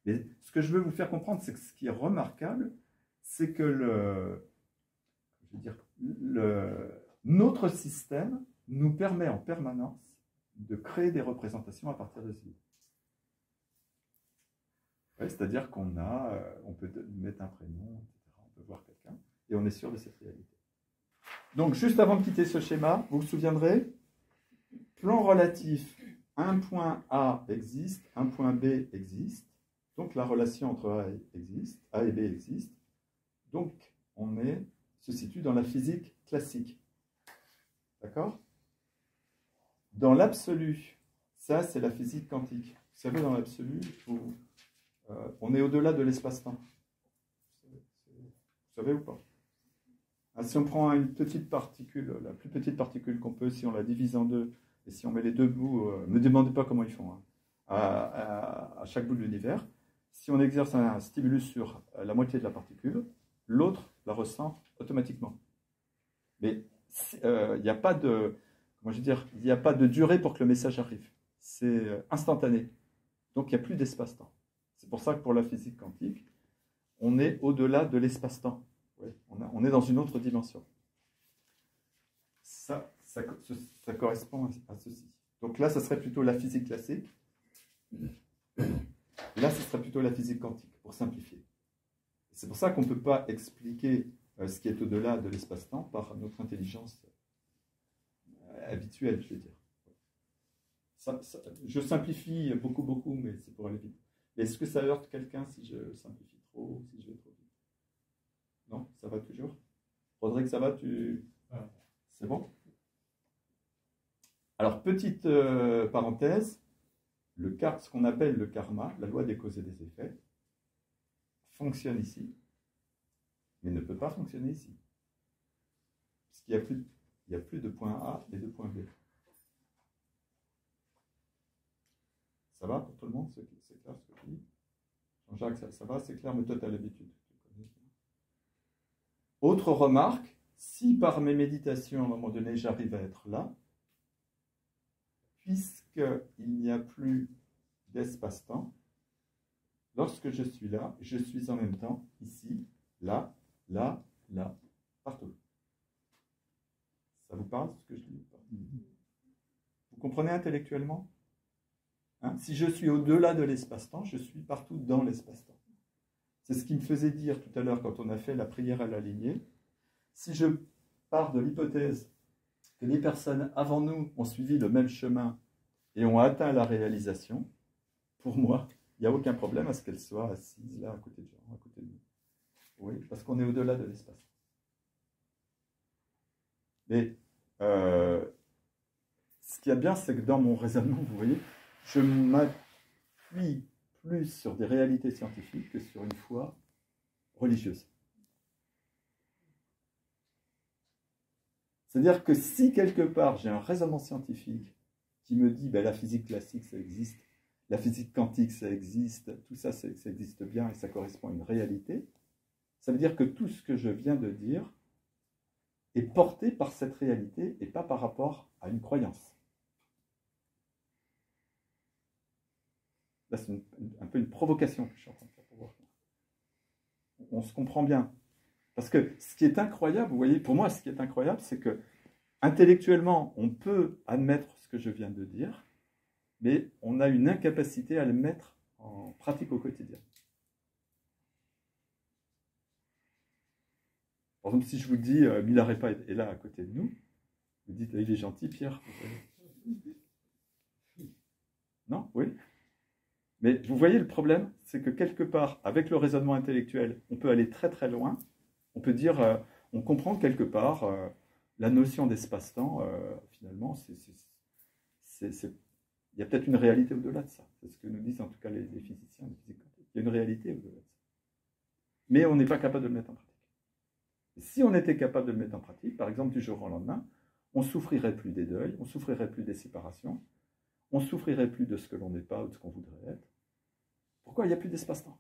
Mais ce que je veux vous faire comprendre, c'est que ce qui est remarquable, c'est que notre système nous permet en permanence de créer des représentations à partir de ce vide. Ouais, c'est-à-dire qu'on peut mettre un prénom, etc. On peut voir quelqu'un, et on est sûr de cette réalité. Donc, juste avant de quitter ce schéma, vous vous souviendrez, plan relatif, un point A existe, un point B existe, donc la relation entre A et B existe, donc on se situe dans la physique classique. D'accord? Dans l'absolu, ça c'est la physique quantique. Vous savez, dans l'absolu, on est au-delà de l'espace-temps. Vous savez ou pas? Si on prend une petite particule, la plus petite particule qu'on peut, si on la divise en deux, et si on met les deux bouts, ne me demandez pas comment ils font, hein, à chaque bout de l'univers, si on exerce un stimulus sur la moitié de la particule, l'autre la ressent automatiquement. Mais il n'y a pas de, il n'y a pas de durée pour que le message arrive. C'est instantané. Donc il n'y a plus d'espace-temps. C'est pour ça que pour la physique quantique, on est au-delà de l'espace-temps. Ouais, on est dans une autre dimension. Ça correspond à ceci. Donc là, ça serait plutôt la physique classique. Et là, ce serait plutôt la physique quantique, pour simplifier. C'est pour ça qu'on ne peut pas expliquer ce qui est au-delà de l'espace-temps par notre intelligence habituelle, je vais dire. Je simplifie beaucoup, beaucoup, mais c'est pour aller vite. Est-ce que ça heurte quelqu'un si je simplifie trop, si je vais trop vite? Non, ça va toujours? Rodrigue, ça va? C'est bon? Alors, petite parenthèse, ce qu'on appelle le karma, la loi des causes et des effets, fonctionne ici, mais ne peut pas fonctionner ici. Parce qu'il n'y a plus de point A et de point B. Ça va pour tout le monde? C'est clair ce que je dis? Jean-Jacques, ça va? C'est clair, mais toi, tu as l'habitude. Autre remarque, si par mes méditations, à un moment donné, j'arrive à être là, puisqu'il n'y a plus d'espace-temps, lorsque je suis là, je suis en même temps ici, là, là, là, partout. Ça vous parle ce que je dis? Vous comprenez intellectuellement? Hein? Si je suis au-delà de l'espace-temps, je suis partout dans l'espace-temps. C'est ce qui me faisait dire tout à l'heure quand on a fait la prière à la lignée. Si je pars de l'hypothèse que les personnes avant nous ont suivi le même chemin et ont atteint la réalisation, pour moi, il n'y a aucun problème à ce qu'elles soient assises là, à côté de Jean, à côté de nous. Oui, parce qu'on est au-delà de l'espace. Mais ce qui est bien, c'est que dans mon raisonnement, vous voyez, je m'appuie plus sur des réalités scientifiques que sur une foi religieuse. C'est-à-dire que si quelque part j'ai un raisonnement scientifique qui me dit ben, la physique classique ça existe, la physique quantique ça existe, tout ça, ça existe bien et ça correspond à une réalité, ça veut dire que tout ce que je viens de dire est porté par cette réalité et pas par rapport à une croyance. Là, c'est un peu une provocation que je suis en train de faire pour voir. On se comprend bien. Parce que ce qui est incroyable, vous voyez, pour moi, ce qui est incroyable, c'est que intellectuellement, on peut admettre ce que je viens de dire, mais on a une incapacité à le mettre en pratique au quotidien. Par exemple, si je vous dis Milarepa est là à côté de nous, vous dites il est gentil, Pierre. Non? Oui? Mais vous voyez le problème, c'est que quelque part, avec le raisonnement intellectuel, on peut aller très très loin. On peut dire, on comprend quelque part la notion d'espace-temps, finalement, il y a peut-être une réalité au-delà de ça. C'est ce que nous disent en tout cas les physiciens, les physiques quantiques. Il y a une réalité au-delà de ça. Mais on n'est pas capable de le mettre en pratique. Et si on était capable de le mettre en pratique, par exemple du jour au lendemain, on ne souffrirait plus des deuils, on ne souffrirait plus des séparations, on ne souffrirait plus de ce que l'on n'est pas ou de ce qu'on voudrait être. Pourquoi il n'y a plus d'espace-temps?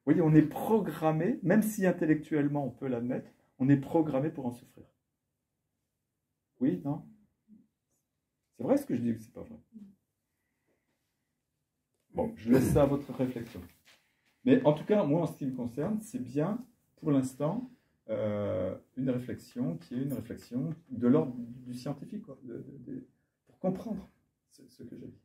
Vous voyez, on est programmé, même si intellectuellement on peut l'admettre, on est programmé pour en souffrir. Oui, non? C'est vrai ce que je dis ou c'est pas vrai? Bon, je laisse ça à votre réflexion. Mais en tout cas, moi, en ce qui me concerne, c'est bien, pour l'instant, une réflexion qui est une réflexion de l'ordre du scientifique, quoi, pour comprendre ce que j'ai dit.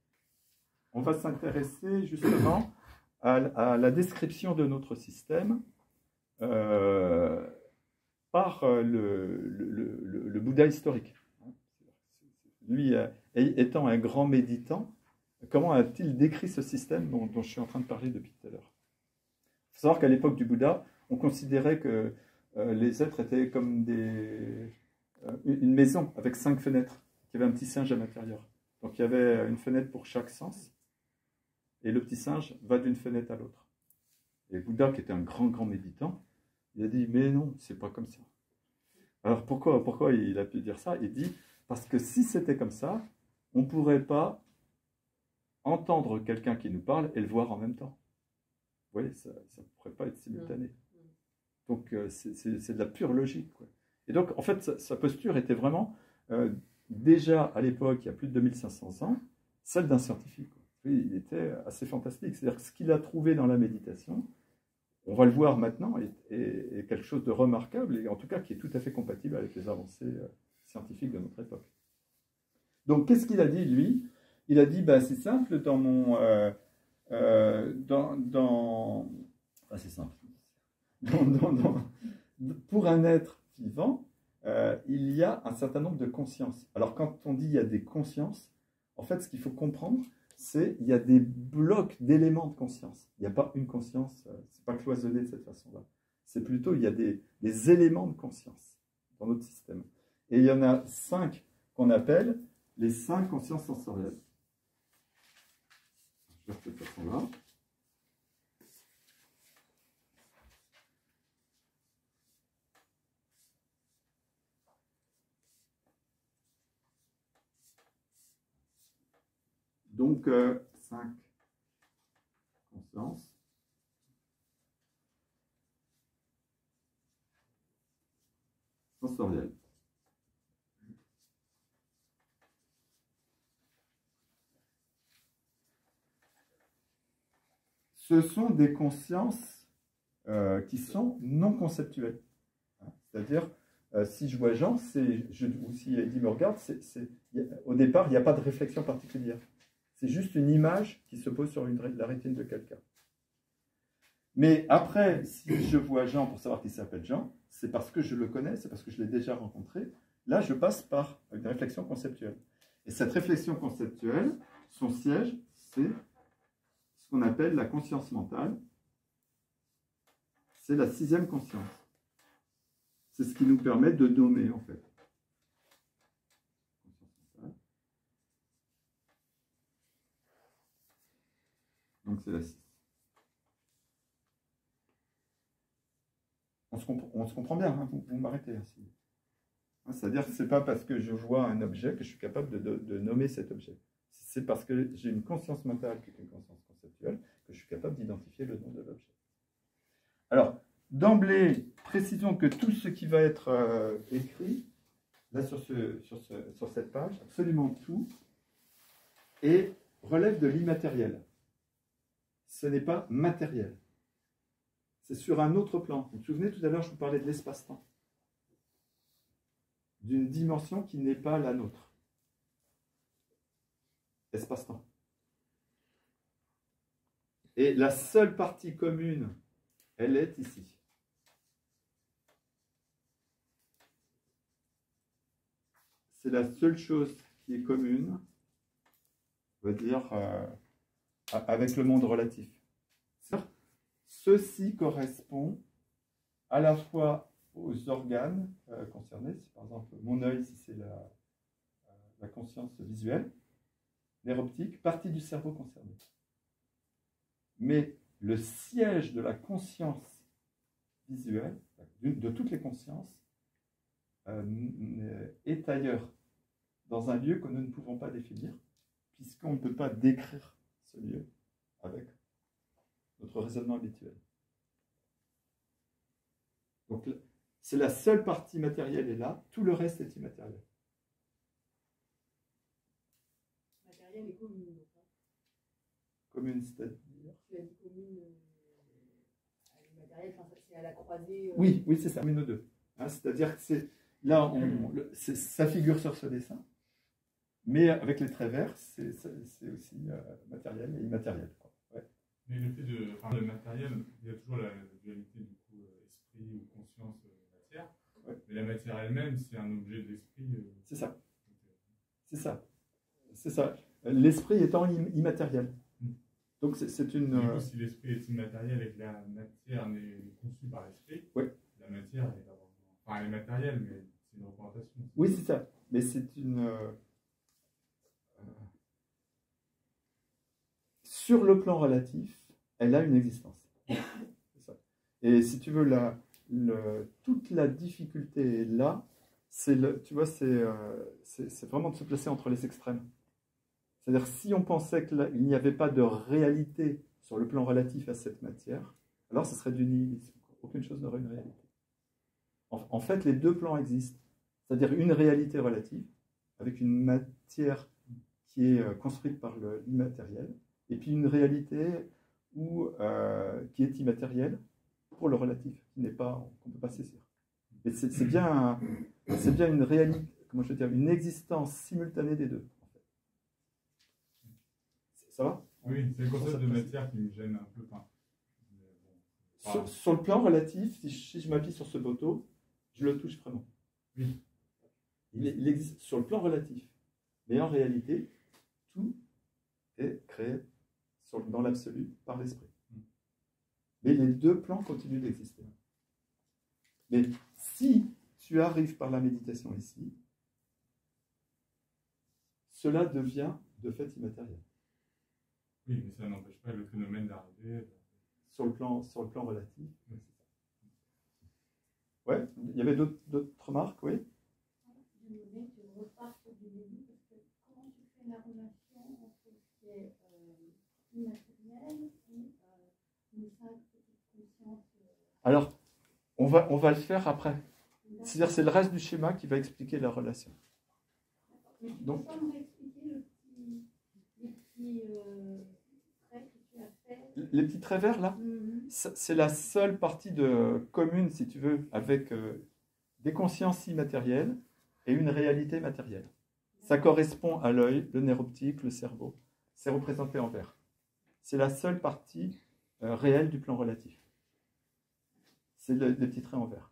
On va s'intéresser justement à la description de notre système par le Bouddha historique. Lui, étant un grand méditant, comment a-t-il décrit ce système dont je suis en train de parler depuis tout à l'heure? Il faut savoir qu'à l'époque du Bouddha, on considérait que les êtres étaient comme une maison avec 5 fenêtres, qui avait un petit singe à l'intérieur. Donc il y avait une fenêtre pour chaque sens, et le petit singe va d'une fenêtre à l'autre. Et Bouddha, qui était un grand méditant, il a dit, mais non, c'est pas comme ça. Alors pourquoi il a pu dire ça? Il dit, parce que si c'était comme ça, on ne pourrait pas entendre quelqu'un qui nous parle et le voir en même temps. Vous voyez, ça ne pourrait pas être simultané. Donc c'est de la pure logique, quoi. Et donc, en fait, sa posture était vraiment, déjà à l'époque, il y a plus de 2500 ans, celle d'un scientifique, quoi. Il était assez fantastique. C'est-à-dire que ce qu'il a trouvé dans la méditation, on va le voir maintenant, est quelque chose de remarquable, et en tout cas qui est tout à fait compatible avec les avancées scientifiques de notre époque. Donc, qu'est-ce qu'il a dit, lui? Il a dit, bah, c'est simple, dans mon... c'est simple. Pour un être vivant, il y a un certain nombre de consciences. Alors, quand on dit il y a des consciences, en fait, ce qu'il faut comprendre, c'est qu'il y a des blocs d'éléments de conscience. Il n'y a pas une conscience, c'est pas cloisonné de cette façon-là. C'est plutôt, il y a des éléments de conscience dans notre système. Et il y en a 5 qu'on appelle les 5 consciences sensorielles. Je vais faire de cette façon-là. Donc, 5 consciences. Sensorielles. Ce sont des consciences qui sont non conceptuelles. C'est-à-dire, si je vois Jean, ou si Eddie me regarde, au départ, il n'y a pas de réflexion particulière. C'est juste une image qui se pose sur la rétine de quelqu'un. Mais après, si je vois Jean pour savoir qu'il s'appelle Jean, c'est parce que je le connais, c'est parce que je l'ai déjà rencontré. Là, je passe par une réflexion conceptuelle. Et cette réflexion conceptuelle, son siège, c'est ce qu'on appelle la conscience mentale. C'est la 6e conscience. C'est ce qui nous permet de nommer, en fait. Donc, c'est la 6. On se comprend bien, hein, vous m'arrêtez. C'est-à-dire que ce n'est pas parce que je vois un objet que je suis capable de nommer cet objet. C'est parce que j'ai une conscience mentale, qui est une conscience conceptuelle, que je suis capable d'identifier le nom de l'objet. Alors, d'emblée, précisons que tout ce qui va être écrit, là sur cette page, absolument tout, relève de l'immatériel. Ce n'est pas matériel. C'est sur un autre plan. Vous vous souvenez, tout à l'heure, je vous parlais de l'espace-temps. D'une dimension qui n'est pas la nôtre. Espace-temps. Et la seule partie commune, elle est ici. C'est la seule chose qui est commune, on va dire, avec le monde relatif. Ceci correspond à la fois aux organes concernés. Si par exemple mon œil, si c'est la conscience visuelle, nerf optique, partie du cerveau concerné. Mais le siège de la conscience visuelle, de toutes les consciences, est ailleurs, dans un lieu que nous ne pouvons pas définir, puisqu'on ne peut pas décrire ce lieu avec notre raisonnement habituel. Donc, c'est la seule partie matérielle est là, tout le reste est immatériel. Matériel et commune. Commune, c'est-à-dire? Tu as dit commune, matériel, c'est à la croisée. Oui, c'est ça, commune aux deux. Hein, c'est-à-dire que c'est là, ça figure sur ce dessin, mais avec les traits verts, c'est aussi matériel et immatériel. Quoi. Ouais. Mais le fait le matériel, il y a toujours la dualité du coup esprit ou conscience matière. Ouais. Mais la matière elle-même, c'est un objet de l'esprit. C'est ça. C'est ça. L'esprit étant immatériel. Donc c'est une. Du coup, si l'esprit est immatériel et que la matière n'est conçue par l'esprit, ouais. La matière est elle est matérielle, mais c'est une représentation. Oui, c'est ça. Mais c'est une. Sur le plan relatif, elle a une existence. C'est ça. Et si tu veux, toute la difficulté est là. Tu vois, c'est vraiment de se placer entre les extrêmes. C'est-à-dire, si on pensait qu'il n'y avait pas de réalité sur le plan relatif à cette matière, alors ce serait du nihilisme. Aucune chose n'aurait une réalité. En fait, les deux plans existent. C'est-à-dire une réalité relative, avec une matière qui est construite par l'immatériel, et puis une réalité qui est immatérielle, pour le relatif, qu'on ne peut pas saisir. Et c'est bien une réalité, comment je veux dire, une existence simultanée des deux. En fait. Ça va? Oui, c'est le concept de matière qui me gêne un peu. Sur le plan relatif, si je m'appuie sur ce poteau, je le touche vraiment. Oui. Il existe sur le plan relatif. Mais en réalité, tout est créé dans l'absolu par l'esprit. Mais les deux plans continuent d'exister. Mais si tu arrives par la méditation ici, cela devient de fait immatériel. Oui, mais ça n'empêche pas le phénomène d'arriver. Sur le plan relatif. Ouais, il y avait d'autres remarques, oui? Je voudrais que tu repartes du début, parce que comment tu fais la relation entre ce qui est immatériel et une simple petite conscience Alors, on va le faire après. C'est-à-dire, c'est le reste du schéma qui va expliquer la relation. Mais tu Donc, peux pas me réexpliquer les petits traits que tu as fait? les petits traits verts, là, c'est la seule partie commune, si tu veux, avec des consciences immatérielles et une réalité matérielle. Ça correspond à l'œil, le nerf optique, le cerveau. C'est représenté en vert. C'est la seule partie réelle du plan relatif. C'est les petits traits en vert.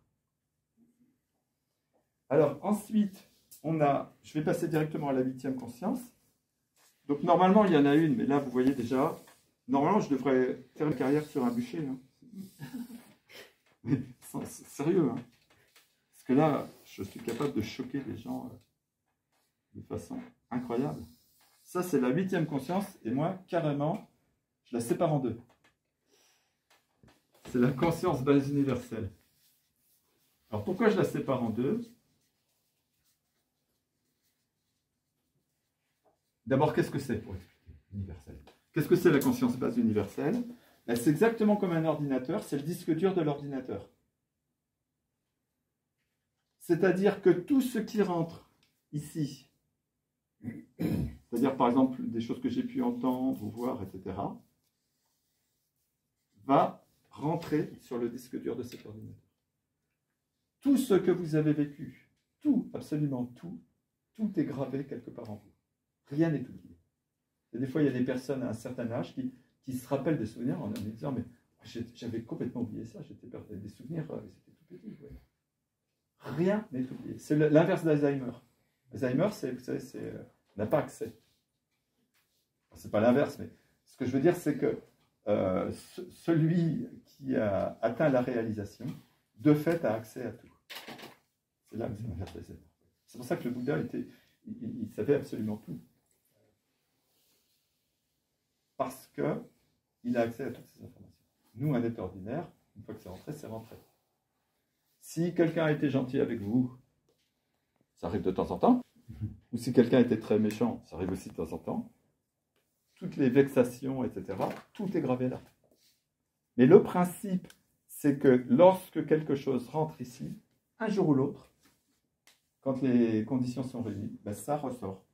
Alors, ensuite, je vais passer directement à la 8e conscience. Donc, normalement, il y en a une, mais là, vous voyez déjà, normalement, je devrais faire une carrière sur un bûcher. Hein. Mais, sérieux, hein. Parce que là, je suis capable de choquer les gens de façon incroyable. Ça, c'est la 8e conscience, et moi, carrément, je la sépare en deux. C'est la conscience base universelle. Alors, pourquoi je la sépare en deux? D'abord, qu'est-ce que c'est pour expliquer universel? Qu'est-ce que c'est la conscience base universelle? C'est exactement comme un ordinateur, c'est le disque dur de l'ordinateur. C'est-à-dire que tout ce qui rentre ici, c'est-à-dire par exemple des choses que j'ai pu entendre ou voir, etc., va rentrer sur le disque dur de cet ordinateur. Tout ce que vous avez vécu, tout, absolument tout, tout est gravé quelque part en vous. Rien n'est oublié. Et des fois, il y a des personnes à un certain âge qui se rappellent des souvenirs en me disant, mais j'avais complètement oublié ça, j'étais perdu des souvenirs, c'était tout petit. Ouais. Rien n'est oublié. C'est l'inverse d'Alzheimer. Alzheimer, vous savez, n'a pas accès. C'est pas l'inverse, mais ce que je veux dire, c'est que celui qui a atteint la réalisation, de fait, a accès à tout. C'est là que c'est l'inverse d'Alzheimer. C'est pour ça que le Bouddha il savait absolument tout. Parce qu'il a accès à toutes ces informations. Nous, un être ordinaire, une fois que c'est rentré, c'est rentré. Si quelqu'un a été gentil avec vous, ça arrive de temps en temps. Ou si quelqu'un était très méchant, ça arrive aussi de temps en temps. Toutes les vexations, etc., tout est gravé là. Mais le principe, c'est que lorsque quelque chose rentre ici, un jour ou l'autre, quand les conditions sont réunies, ben ça ressort.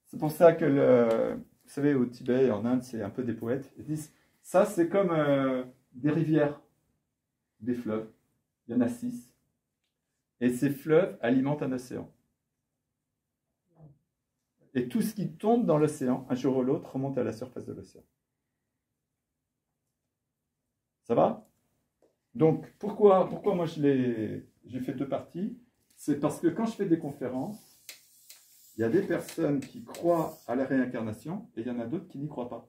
C'est pour ça que, vous savez, au Tibet et en Inde, c'est un peu des poètes. Ils disent, ça c'est comme des rivières, des fleuves. Il y en a 6. Et ces fleuves alimentent un océan. Et tout ce qui tombe dans l'océan, un jour ou l'autre, remonte à la surface de l'océan. Ça va? Donc, pourquoi moi j'ai fait 2 parties? C'est parce que quand je fais des conférences, il y a des personnes qui croient à la réincarnation et il y en a d'autres qui n'y croient pas.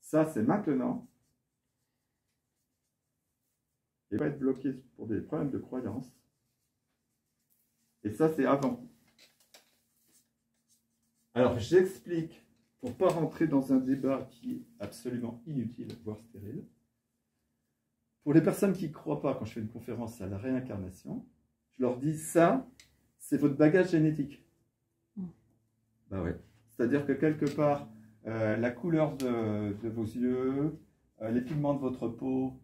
Ça, c'est maintenant. Il va être bloqué pour des problèmes de croyance. Et ça, c'est avant. Alors, j'explique, pour ne pas rentrer dans un débat qui est absolument inutile, voire stérile. Pour les personnes qui ne croient pas, quand je fais une conférence à la réincarnation, je leur dis, ça, c'est votre bagage génétique. Ben ouais. C'est-à-dire que quelque part, la couleur de vos yeux, les pigments de votre peau,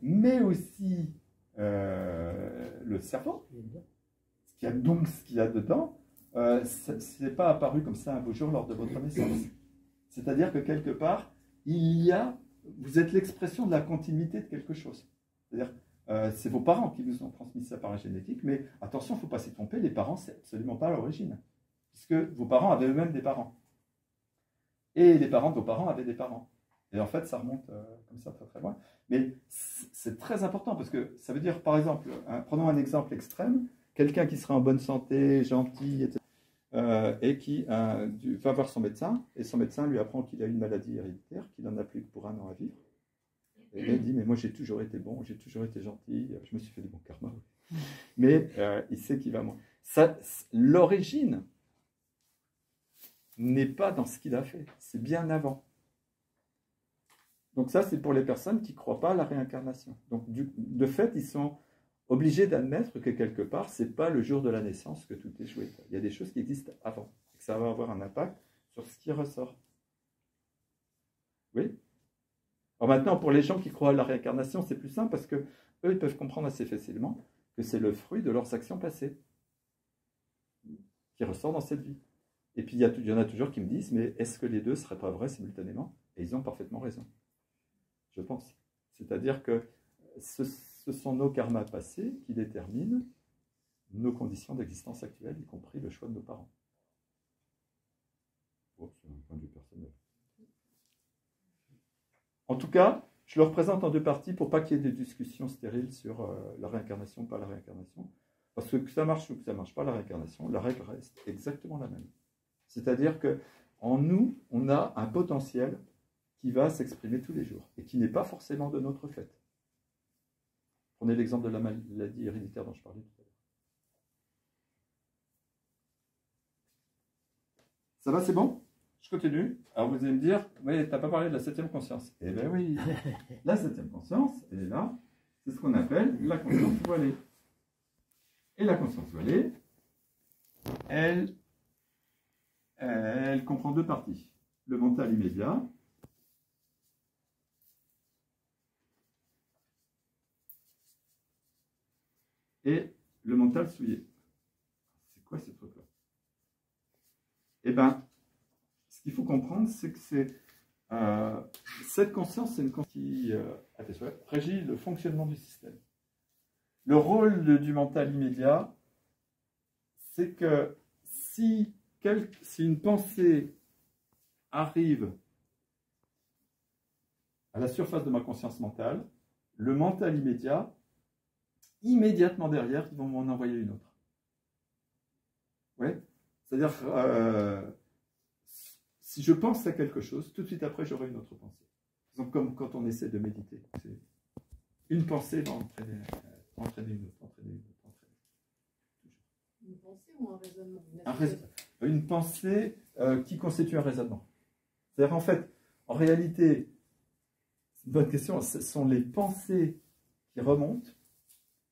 mais aussi le cerveau, ce qu'il y a dedans, ce n'est pas apparu comme ça un beau jour lors de votre naissance. C'est-à-dire que quelque part, vous êtes l'expression de la continuité de quelque chose. C'est-à-dire, c'est vos parents qui vous ont transmis ça par la génétique, mais attention, il ne faut pas s'y tromper, les parents, c'est absolument pas l'origine. Puisque vos parents avaient eux-mêmes des parents. Et les parents de vos parents avaient des parents. Et en fait, ça remonte comme ça très très loin. Mais c'est très important, parce que ça veut dire, par exemple, prenons un exemple extrême, quelqu'un qui sera en bonne santé, gentil, etc., et qui va voir son médecin, et son médecin lui apprend qu'il a une maladie héréditaire, qu'il n'en a plus que pour 1 an à vivre. Et là, il dit, mais moi j'ai toujours été bon, j'ai toujours été gentil, je me suis fait du bon karma. Mais il sait qu'il va moins. L'origine n'est pas dans ce qu'il a fait, c'est bien avant. Donc ça, c'est pour les personnes qui ne croient pas à la réincarnation. Donc de fait, ils sont obligés d'admettre que quelque part, ce n'est pas le jour de la naissance que tout est joué. Il y a des choses qui existent avant, et que ça va avoir un impact sur ce qui ressort. Oui. Alors maintenant, pour les gens qui croient à la réincarnation, c'est plus simple parce que eux, ils peuvent comprendre assez facilement que c'est le fruit de leurs actions passées qui ressort dans cette vie. Et puis, il y en a toujours qui me disent, mais est-ce que les deux ne seraient pas vrais simultanément? Et ils ont parfaitement raison, je pense. C'est-à-dire que ce sont nos karmas passés qui déterminent nos conditions d'existence actuelles, y compris le choix de nos parents. Bon, c'est un point de vue personnel. En tout cas, je le représente en 2 parties pour pas qu'il y ait des discussions stériles sur la réincarnation, pas la réincarnation. Parce que ça marche ou que ça ne marche pas, la réincarnation, la règle reste exactement la même. C'est-à-dire qu'en nous, on a un potentiel qui va s'exprimer tous les jours et qui n'est pas forcément de notre fait. Prenez l'exemple de la maladie héréditaire dont je parlais tout à l'heure. Ça va, c'est bon? Je continue. Alors vous allez me dire, oui, tu n'as pas parlé de la 7e conscience. Eh bien oui, la 7e conscience, elle est là. C'est ce qu'on appelle la conscience voilée. Et la conscience voilée, elle comprend 2 parties. Le mental immédiat et le mental souillé. C'est quoi ce truc-là? Eh bien, ce qu'il faut comprendre, c'est que cette conscience, c'est une conscience qui régit le fonctionnement du système. Le rôle du mental immédiat, c'est que si une pensée arrive à la surface de ma conscience mentale, le mental immédiat, immédiatement derrière, ils vont m'en envoyer une autre. Oui? C'est-à-dire, si je pense à quelque chose, tout de suite après, j'aurai une autre pensée. Donc, comme quand on essaie de méditer. Une pensée va entraîner une autre, Une pensée ou un raisonnement? Une pensée qui constitue un raisonnement. C'est-à-dire, en fait, en réalité, c'est une bonne question, ce sont les pensées qui remontent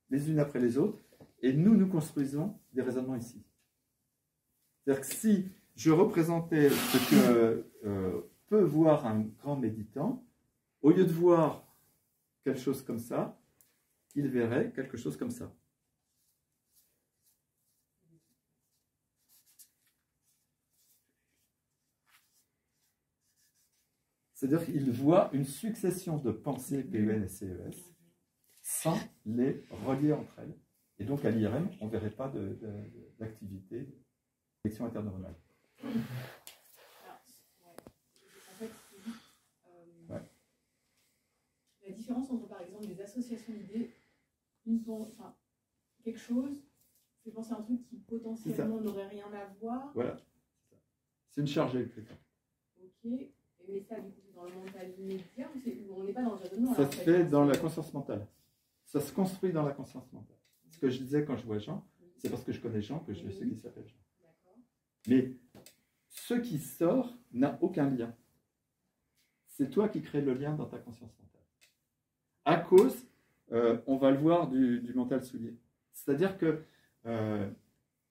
les unes après les autres, et nous construisons des raisonnements ici. C'est-à-dire que si je représentais ce que peut voir un grand méditant, au lieu de voir quelque chose comme ça, il verrait quelque chose comme ça. C'est-à-dire qu'il voit une succession de pensées PEN et CES sans les relier entre elles. Et donc à l'IRM, on ne verrait pas d'activité d'élection interneuronale. En fait, la différence entre, par exemple, des associations d'idées, quelque chose, c'est penser à un truc qui potentiellement n'aurait rien à voir. Voilà. C'est une charge électrique. Ok. Mais ça, du coup, c'est dans le mental immédiat ou on n'est pas dans le raisonnement? Ça se fait dans la conscience mentale. Ça se construit dans la conscience mentale. Ce que je disais quand je vois Jean, c'est parce que je connais Jean que je sais qu'il s'appelle Jean. Mais ce qui sort n'a aucun lien. C'est toi qui crée le lien dans ta conscience mentale. À cause, on va le voir, du mental souillé. C'est-à-dire que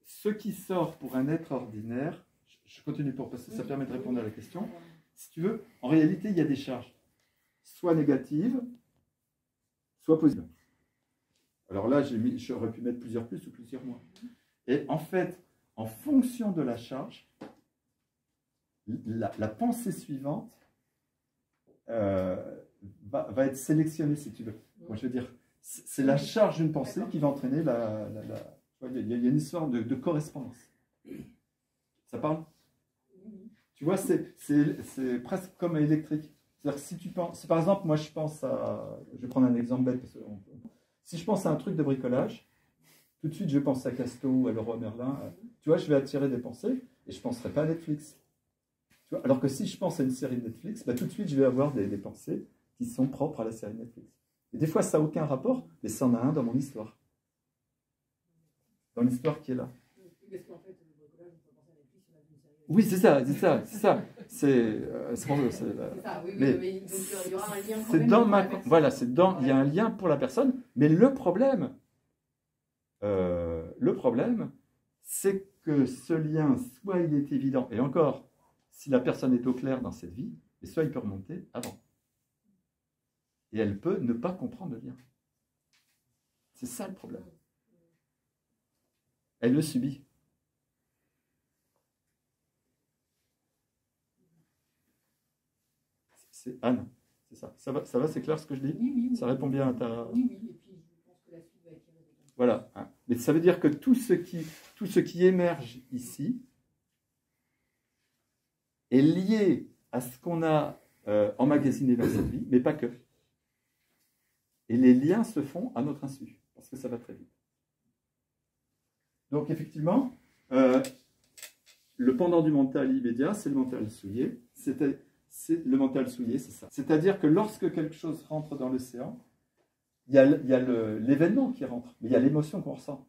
ce qui sort pour un être ordinaire, je continue parce que ça permet de répondre à la question. Si tu veux, en réalité, il y a des charges, soit négatives, soit positives. Alors là, j'aurais pu mettre plusieurs plus ou plusieurs moins. Et en fait, en fonction de la charge, la pensée suivante va être sélectionnée, si tu veux. Moi, je veux dire, c'est la charge d'une pensée qui va entraîner il y a une histoire de correspondance. Ça parle? Tu vois, c'est presque comme électrique. C'est-à-dire que si tu penses, si par exemple, moi je pense à, je vais prendre un exemple bête, si je pense à un truc de bricolage, tout de suite je pense à Casto ou à Leroy Merlin, tu vois, je vais attirer des pensées et je ne penserai pas à Netflix. Tu vois, alors que si je pense à une série Netflix, bah, tout de suite je vais avoir des pensées qui sont propres à la série Netflix. Et des fois ça n'a aucun rapport, mais ça en a un dans mon histoire. Dans l'histoire qui est là. Oui, c'est ça. C'est dans ma... Voilà, il y a un lien pour la personne, mais le problème, c'est que ce lien, soit il est évident, et encore, si la personne est au clair dans cette vie, et soit il peut remonter avant. Et elle peut ne pas comprendre le lien. C'est ça le problème. Elle le subit. C'est Anne, c'est ça. Ça va, c'est clair ce que je dis? Oui. Ça répond bien à ta... Oui, et puis je pense que la suite va être... Voilà. Mais ça veut dire que tout ce qui émerge ici est lié à ce qu'on a emmagasiné dans cette vie, mais pas que. Et les liens se font à notre insu, parce que ça va très vite. Donc effectivement, le pendant du mental immédiat, c'est le mental souillé. Le mental souillé, c'est ça. C'est-à-dire que lorsque quelque chose rentre dans l'océan, il y a l'événement qui rentre, mais il y a l'émotion qu'on ressent.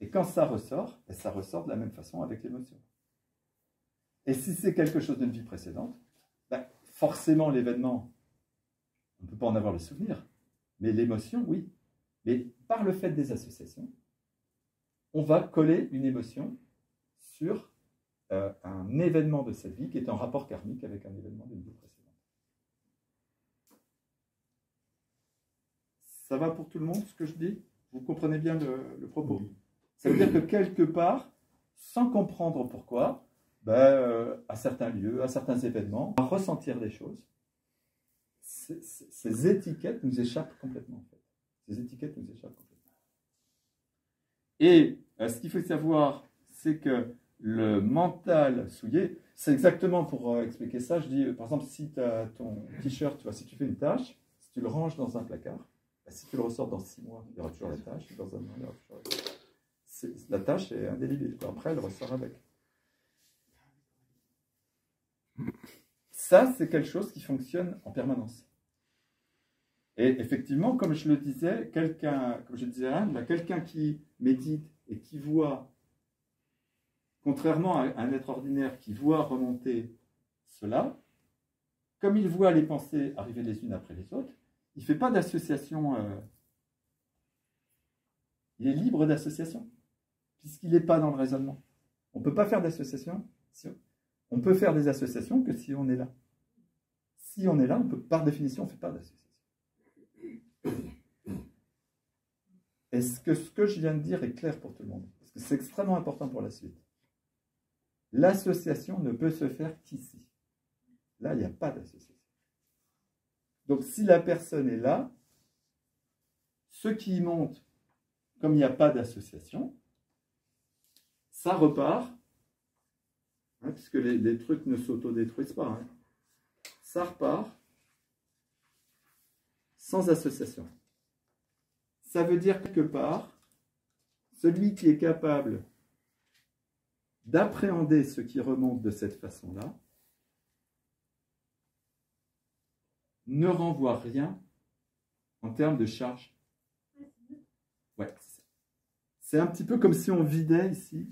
Et quand ça ressort de la même façon avec l'émotion. Et si c'est quelque chose d'une vie précédente, ben, forcément l'événement, on ne peut pas en avoir le souvenir, mais l'émotion, oui. Mais par le fait des associations, on va coller une émotion sur un événement de cette vie qui est en rapport karmique avec un événement d'une vie précédente. Ça va pour tout le monde ce que je dis? Vous comprenez bien le propos? Ça veut dire que quelque part, sans comprendre pourquoi, à certains lieux, à certains événements, on va ressentir des choses. Ces étiquettes nous échappent complètement. En fait. Ces étiquettes nous échappent complètement. Et ce qu'il faut savoir, c'est que le mental souillé, c'est exactement pour expliquer ça, je dis, par exemple, si tu as ton t-shirt, tu vois, si tu fais une tâche, si tu le ranges dans un placard, si tu le ressors dans 6 mois, il y aura toujours la tâche, dans un an, il y aura toujours la tâche. La tâche est indélébile, après elle ressort avec. Ça, c'est quelque chose qui fonctionne en permanence. Et effectivement, comme je le disais, comme je disais à Anne, quelqu'un qui médite et qui voit, contrairement à un être ordinaire qui voit remonter cela, comme il voit les pensées arriver les unes après les autres, il ne fait pas d'association, il est libre d'association, puisqu'il n'est pas dans le raisonnement. On ne peut pas faire d'association, on peut faire des associations que si on est là. Si on est là, on peut, par définition, on ne fait pas d'association. Est-ce que ce que je viens de dire est clair pour tout le monde? Parce que c'est extrêmement important pour la suite. L'association ne peut se faire qu'ici. Là, il n'y a pas d'association. Donc, si la personne est là, ce qui monte, comme il n'y a pas d'association, ça repart, hein, puisque les trucs ne s'autodétruisent pas, hein, ça repart sans association. Ça veut dire quelque part, celui qui est capable d'appréhender ce qui remonte de cette façon-là ne renvoie rien en termes de charge. Ouais, c'est un petit peu comme si on vidait ici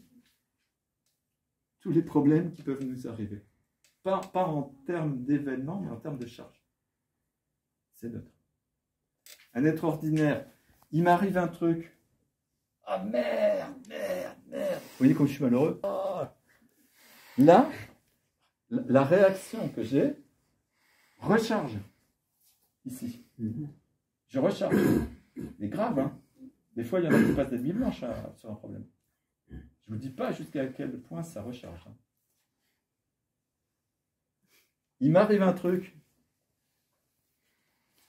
tous les problèmes qui peuvent nous arriver. Pas en termes d'événements, mais en termes de charge. C'est neutre. Un être ordinaire, il m'arrive un truc. Ah merde. Vous voyez comme je suis malheureux? Oh. Là, la réaction que j'ai recharge. Ici. Je recharge. Mais grave, hein. Des fois, il y en a qui passent des nuits blanches sur un problème. Je ne vous dis pas jusqu'à quel point ça recharge. Hein. il m'arrive un truc,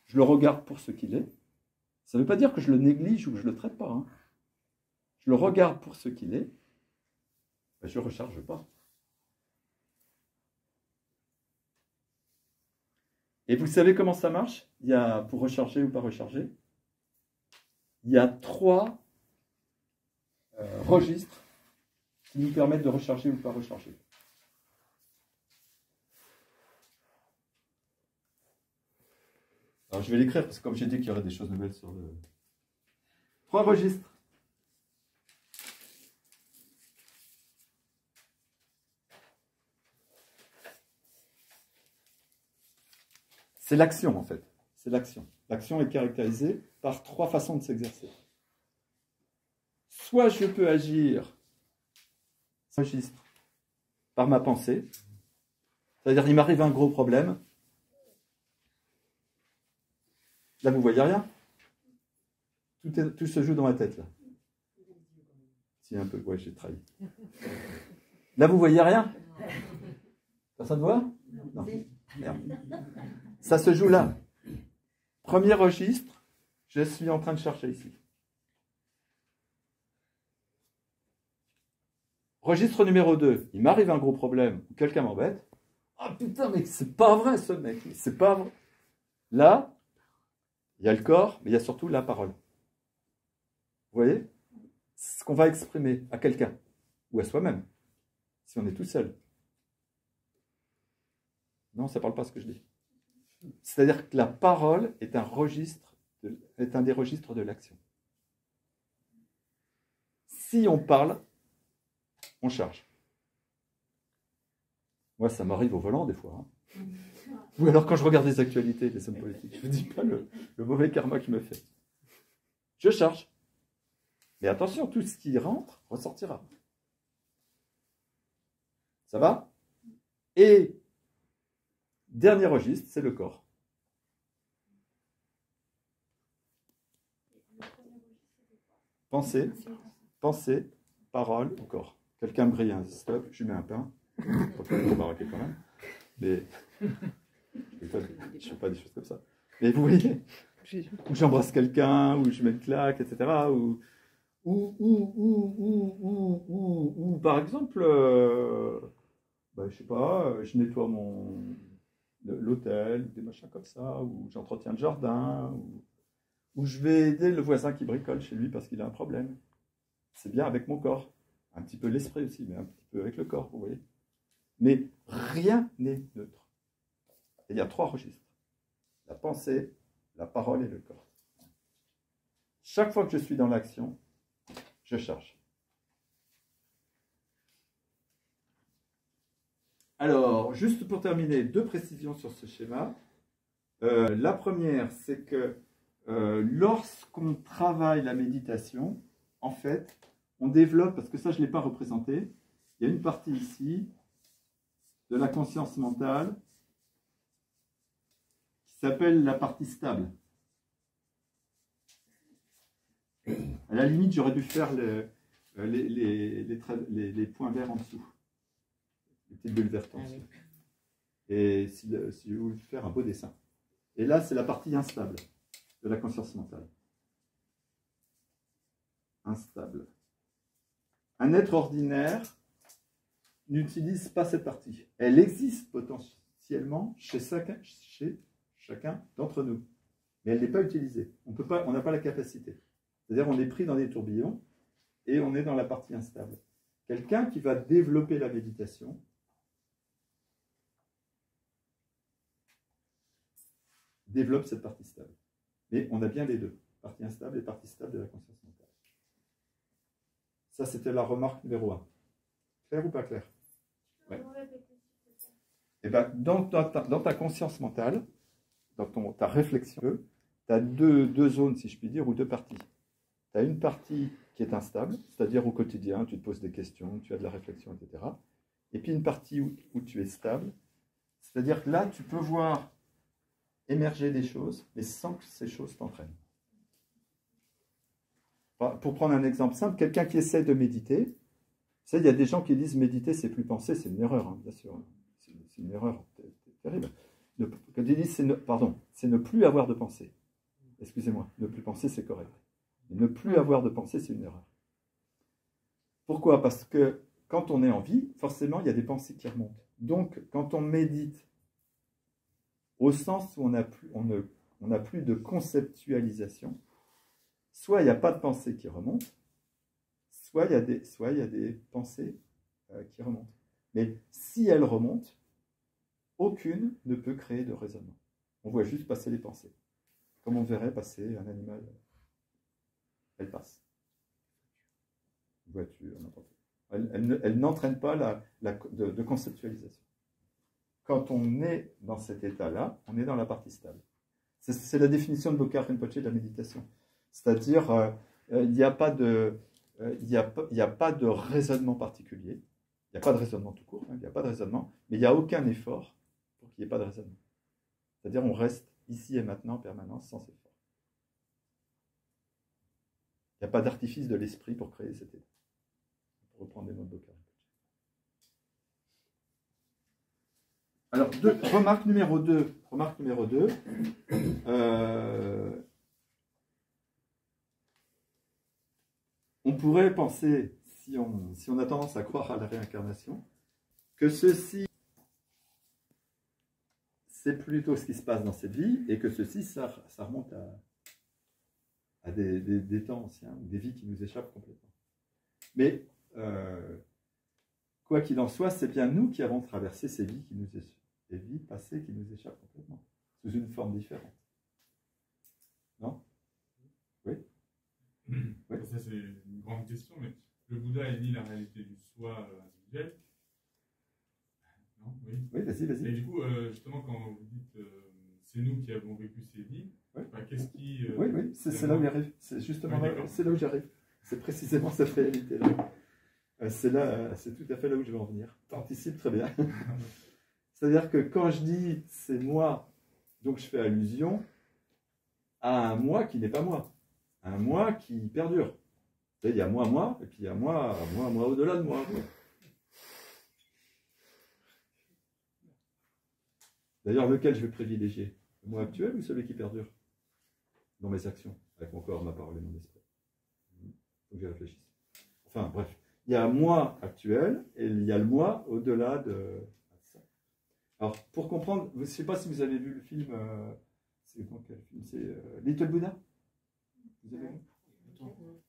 je le regarde pour ce qu'il est. Ça ne veut pas dire que je le néglige ou que je ne le traite pas. Hein. Je le regarde pour ce qu'il est, ben, je ne recharge pas. Et vous savez comment ça marche? Il y a, pour recharger ou pas recharger, il y a 3 registres qui nous permettent de recharger ou pas recharger. Alors je vais l'écrire parce que comme j'ai dit qu'il y aurait des choses nouvelles sur le... 3 registres. C'est l'action en fait. C'est l'action. L'action est caractérisée par 3 façons de s'exercer. Soit je peux agir registre par ma pensée, c'est-à-dire il m'arrive un gros problème. Là, vous voyez rien. Tout se joue dans ma tête là. Si un peu, ouais, j'ai trahi. Là, vous voyez rien. Personne ne voit? Non. Merde. Ça se joue là. Premier registre, je suis en train de chercher ici. Registre numéro 2, il m'arrive un gros problème, ou quelqu'un m'embête. Ah putain, mais c'est pas vrai ce mec, c'est pas vrai. Là, il y a le corps, mais il y a surtout la parole. Vous voyez? C'est ce qu'on va exprimer à quelqu'un, ou à soi-même, si on est tout seul. Non, ça ne parle pas ce que je dis. C'est-à-dire que la parole est un des registres de l'action. Si on parle, on charge. Moi, ça m'arrive au volant des fois. Hein. Ou alors quand je regarde les actualités des hommes politiques, je ne dis pas le mauvais karma qui me fait. Je charge. Mais attention, tout ce qui rentre ressortira. Ça va? Et dernier registre, c'est le corps. Pensée, parole, au corps. Quelqu'un brille un stop, je lui mets un pain. Pas trop baraquer quand même. Mais je ne fais pas des choses comme ça. Mais vous voyez, ou j'embrasse quelqu'un, ou je mets une claque, etc. Ou par exemple, je sais pas, je nettoie l'hôtel, des machins comme ça, ou j'entretiens le jardin, ou je vais aider le voisin qui bricole chez lui parce qu'il a un problème. C'est bien avec mon corps. Un petit peu l'esprit aussi, mais un petit peu avec le corps, vous voyez. Mais rien n'est neutre. Et il y a 3 registres. La pensée, la parole et le corps. Chaque fois que je suis dans l'action, je charge. Alors, juste pour terminer, 2 précisions sur ce schéma. La première, c'est que lorsqu'on travaille la méditation, en fait, on développe, parce que ça je ne l'ai pas représenté, il y a une partie ici de la conscience mentale qui s'appelle la partie stable. À la limite, j'aurais dû faire les points verts en dessous. Les petites bulles vertes en dessous. Et si je voulais faire un beau dessin. Et là, c'est la partie instable de la conscience mentale. Instable. Un être ordinaire n'utilise pas cette partie. Elle existe potentiellement chez chacun d'entre nous. Mais elle n'est pas utilisée. On n'a pas la capacité. C'est-à-dire on est pris dans des tourbillons et on est dans la partie instable. Quelqu'un qui va développer la méditation développe cette partie stable. Mais on a bien les deux, partie instable et partie stable de la conscience mentale. Ça, c'était la remarque numéro 1. Clair ou pas clair? Ouais. Et ben, dans ta conscience mentale, dans ta réflexion, tu as deux zones, si je puis dire, ou 2 parties. Tu as une partie qui est instable, c'est-à-dire au quotidien, tu te poses des questions, tu as de la réflexion, etc. Et puis une partie où tu es stable, c'est-à-dire que là, tu peux voir émerger des choses, mais sans que ces choses t'entraînent. Pour prendre un exemple simple, quelqu'un qui essaie de méditer, il y a des gens qui disent méditer, c'est plus penser, c'est une erreur, hein, bien sûr. C'est une erreur. Tu terrible. Quand il dit, c'est ne plus avoir de pensée. Excusez-moi, ne plus penser, c'est correct. Mais ne plus avoir de pensée, c'est une erreur. Pourquoi? Parce que quand on est en vie, forcément, il y a des pensées qui remontent. Donc, quand on médite, au sens où on n'a plus de conceptualisation, soit il n'y a pas de pensée qui remonte, soit il y a des pensées qui remontent. Mais si elles remontent, aucune ne peut créer de raisonnement. On voit juste passer les pensées. Comme on verrait passer un animal. Elle passe. Une voiture, n'importe quoi. Elle n'entraîne pas de conceptualisation. Quand on est dans cet état-là, on est dans la partie stable. C'est la définition de Bokar Rinpoche de la méditation. C'est-à-dire, il n'y a pas de raisonnement particulier. Il n'y a pas de raisonnement tout court, hein, il n'y a pas de raisonnement, mais il n'y a aucun effort pour qu'il n'y ait pas de raisonnement. C'est-à-dire, on reste ici et maintenant en permanence sans effort. Il n'y a pas d'artifice de l'esprit pour créer cet état. Pour reprendre les mots de Bokar. Alors, remarque numéro 2. On pourrait penser, si on a tendance à croire à la réincarnation, que ceci, c'est plutôt ce qui se passe dans cette vie, et que ceci, ça remonte à des temps anciens, ou des vies qui nous échappent complètement. Mais, quoi qu'il en soit, c'est bien nous qui avons traversé ces vies qui nous échappent. Des vies passées qui nous échappent complètement, sous une forme différente. Non? Oui? Oui. Ça, c'est une grande question, mais le Bouddha a dit la réalité du soi individuel. Non? Oui. Oui, vas-y. Et du coup, justement, quand vous dites c'est nous qui avons vécu ces vies, oui. Qu'est-ce qui. Oui, c'est là où j'arrive. C'est justement c'est là où j'arrive. C'est précisément cette réalité-là. C'est tout à fait là où je veux en venir. Tu anticipes très bien. C'est-à-dire que quand je dis c'est moi, donc je fais allusion à un moi qui n'est pas moi. Un moi qui perdure. Il y a moi, et puis il y a moi au-delà de moi. D'ailleurs, lequel je vais privilégier? Le moi actuel ou celui qui perdure dans mes actions, avec mon corps, ma parole et mon esprit? Il faut que j'y réfléchisse. Enfin, bref. Il y a moi actuel et il y a le moi au-delà de ça. Alors, pour comprendre, je ne sais pas si vous avez vu le film, c'est Little Buddha. Vous avez vu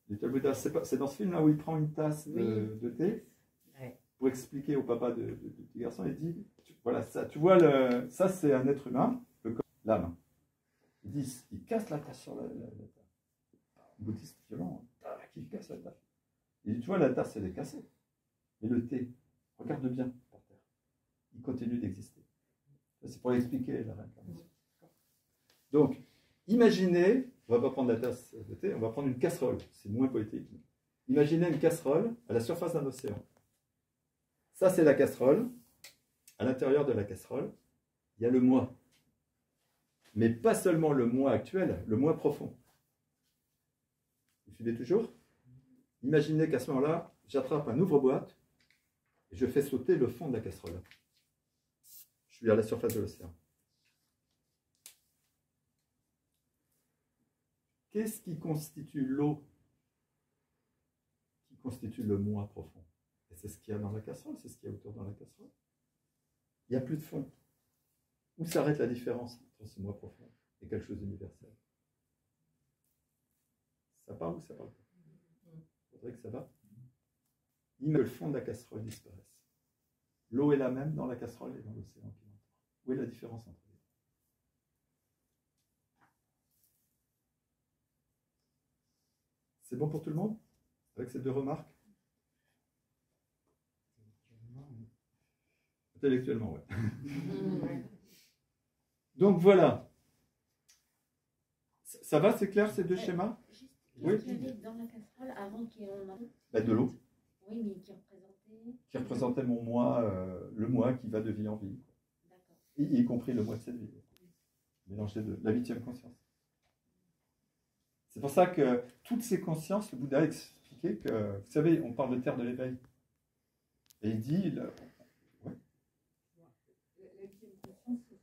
Little Buddha, c'est dans ce film-là où il prend une tasse de thé pour expliquer au papa du petit garçon, il dit, voilà, ça, tu vois, ça c'est un être humain, l'âme. Il casse la tasse sur la tasse. Bouddhiste violent, il casse la tasse. Il dit, tu vois, la tasse, elle est cassée. Mais le thé, regarde bien par terre. Il continue d'exister. C'est pour expliquer la réincarnation. Donc, imaginez, on ne va pas prendre la tasse de thé, on va prendre une casserole. C'est moins poétique. Imaginez une casserole à la surface d'un océan. Ça, c'est la casserole. À l'intérieur de la casserole, il y a le moi. Mais pas seulement le moi actuel, le moi profond. Vous suivez toujours? Imaginez qu'à ce moment-là, j'attrape un ouvre-boîte et je fais sauter le fond de la casserole. Je suis à la surface de l'océan. Qu'est-ce qui constitue l'eau? Qui constitue le moi profond? Et c'est ce qu'il y a dans la casserole, c'est ce qu'il y a autour dans la casserole. Il n'y a plus de fond. Où s'arrête la différence entre ce moi profond et quelque chose d'universel? Ça parle ou ça parle pas? Il faudrait que ça va. Le fond de la casserole disparaisse. L'eau est la même dans la casserole et dans l'océan qui l'entoure. Où est la différence entre les deux? C'est bon pour tout le monde? Avec ces deux remarques? Intellectuellement, oui. Donc voilà. Ça va, c'est clair ces deux schémas? Qu'est-ce qu'il y avait dans la casserole avant qu'il y ait de l'eau. Oui, mais qui représentait... Qui représentait mon moi, le moi qui va de vie en vie. D'accord. Y compris le moi de cette vie. Mélanger de la 8e conscience. C'est pour ça que toutes ces consciences, le Bouddha a expliqué que, vous savez, on parle de terre de l'éveil. Et il dit... La 8e conscience,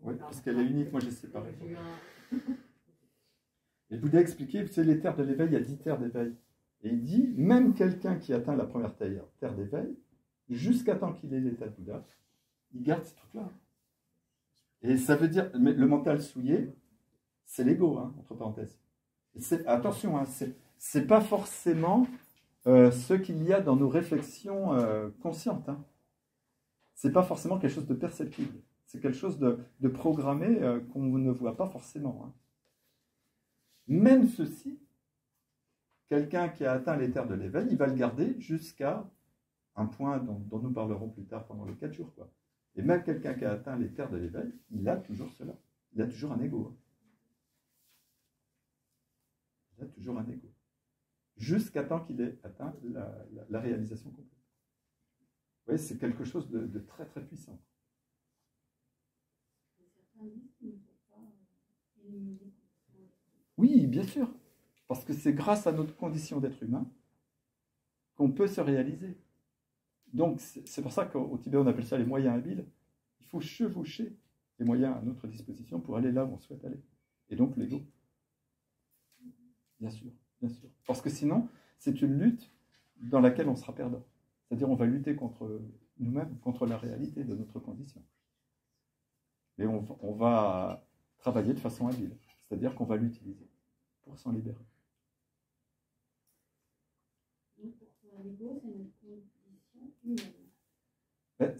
Oui, parce qu'elle est unique, moi j'ai séparé. Et le Bouddha expliquait, c'est les terres de l'éveil, il y a 10 terres d'éveil. Et il dit, même quelqu'un qui atteint la première terre d'éveil, jusqu'à temps qu'il ait l'état de Bouddha, il garde ces trucs-là. Et ça veut dire, mais le mental souillé, c'est l'ego, hein, entre parenthèses. Attention, hein, c'est pas forcément ce qu'il y a dans nos réflexions conscientes. Hein. C'est pas forcément quelque chose de perceptible. C'est quelque chose de programmé qu'on ne voit pas forcément. Hein. Même ceci, quelqu'un qui a atteint les terres de l'éveil, il va le garder jusqu'à un point dont nous parlerons plus tard pendant les 4 jours. Quoi. Et même quelqu'un qui a atteint les terres de l'éveil, il a toujours cela. Il a toujours un ego. Hein. Il a toujours un ego. Jusqu'à temps qu'il ait atteint la réalisation complète. Vous voyez, c'est quelque chose de très très puissant. Oui, bien sûr. Parce que c'est grâce à notre condition d'être humain qu'on peut se réaliser. Donc, c'est pour ça qu'au Tibet, on appelle ça les moyens habiles. Il faut chevaucher les moyens à notre disposition pour aller là où on souhaite aller. Et donc, l'ego. Bien sûr, bien sûr. Parce que sinon, c'est une lutte dans laquelle on sera perdant. C'est-à-dire, on va lutter contre nous-mêmes, contre la réalité de notre condition. Et on va travailler de façon habile. C'est-à-dire qu'on va l'utiliser pour s'en libérer. L'ego, c'est une condition humaine.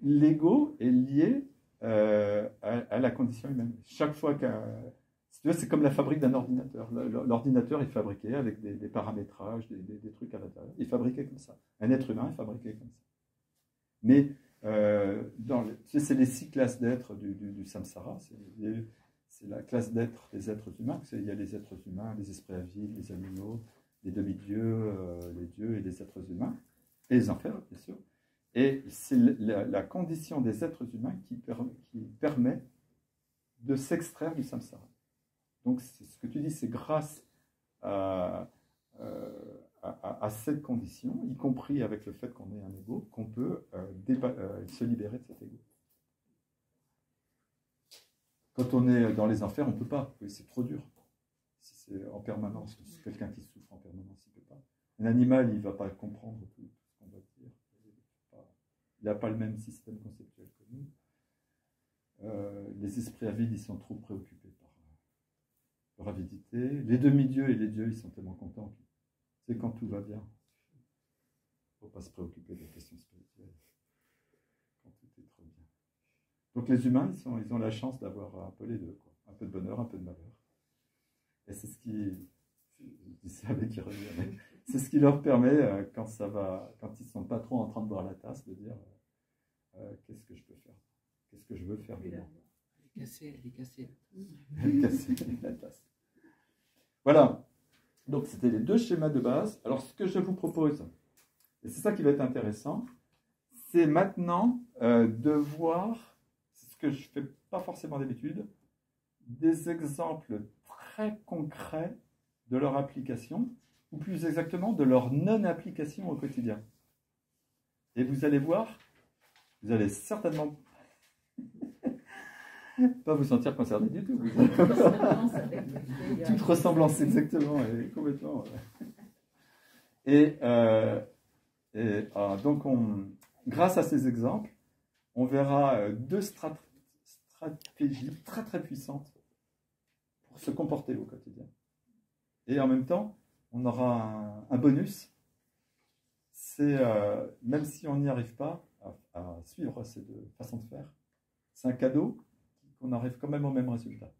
L'ego est lié à la condition humaine. Chaque fois c'est comme la fabrique d'un ordinateur. L'ordinateur est fabriqué avec des paramétrages, des trucs à l'intérieur. Il est fabriqué comme ça. Un être humain est fabriqué comme ça. Mais c'est les 6 classes d'êtres du samsara. C'est la classe d'êtres des êtres humains. Il y a les êtres humains, les esprits avides, les animaux, les demi-dieux, les dieux et les êtres humains. Et les enfers, bien sûr. Et c'est la condition des êtres humains qui permet de s'extraire du samsara. Donc, ce que tu dis, c'est grâce à cette condition, y compris avec le fait qu'on ait un ego, qu'on peut se libérer de cet ego. Quand on est dans les enfers, on ne peut pas. Oui, c'est trop dur. Si c'est en permanence, c'est quelqu'un qui souffre en permanence, il ne peut pas. Un animal, il ne va pas comprendre tout ce qu'on va dire. Il n'a pas le même système conceptuel que nous. Les esprits avides, ils sont trop préoccupés par leur avidité. Les demi-dieux et les dieux, ils sont tellement contents. C'est quand tout va bien. Il ne faut pas se préoccuper des questions spirituelles. Quand tout est trop bien. Donc les humains, ils ont la chance d'avoir un peu les deux, quoi. Un peu de bonheur, un peu de malheur. Et c'est ce qui, je dis ça avec ironie, mais c'est ce qui leur permet, quand ils ne sont pas trop en train de boire la tasse, de dire qu'est-ce que je peux faire, qu'est-ce que je veux faire. Elle est cassée. Elle est cassée, la tasse. Voilà. Donc c'était les 2 schémas de base. Alors ce que je vous propose, et c'est ça qui va être intéressant, c'est maintenant de voir, ce que je ne fais pas forcément d'habitude, des exemples très concrets de leur application, ou plus exactement de leur non-application au quotidien. Et vous allez voir, vous allez certainement pas vous sentir concerné du tout. Toute ressemblance, exactement, et complètement. Et donc, grâce à ces exemples, on verra 2 stratégies très très puissantes pour se comporter au quotidien. Et en même temps, on aura un bonus, c'est même si on n'y arrive pas à suivre ces 2 façons de faire, c'est un cadeau qu'on arrive quand même au même résultat.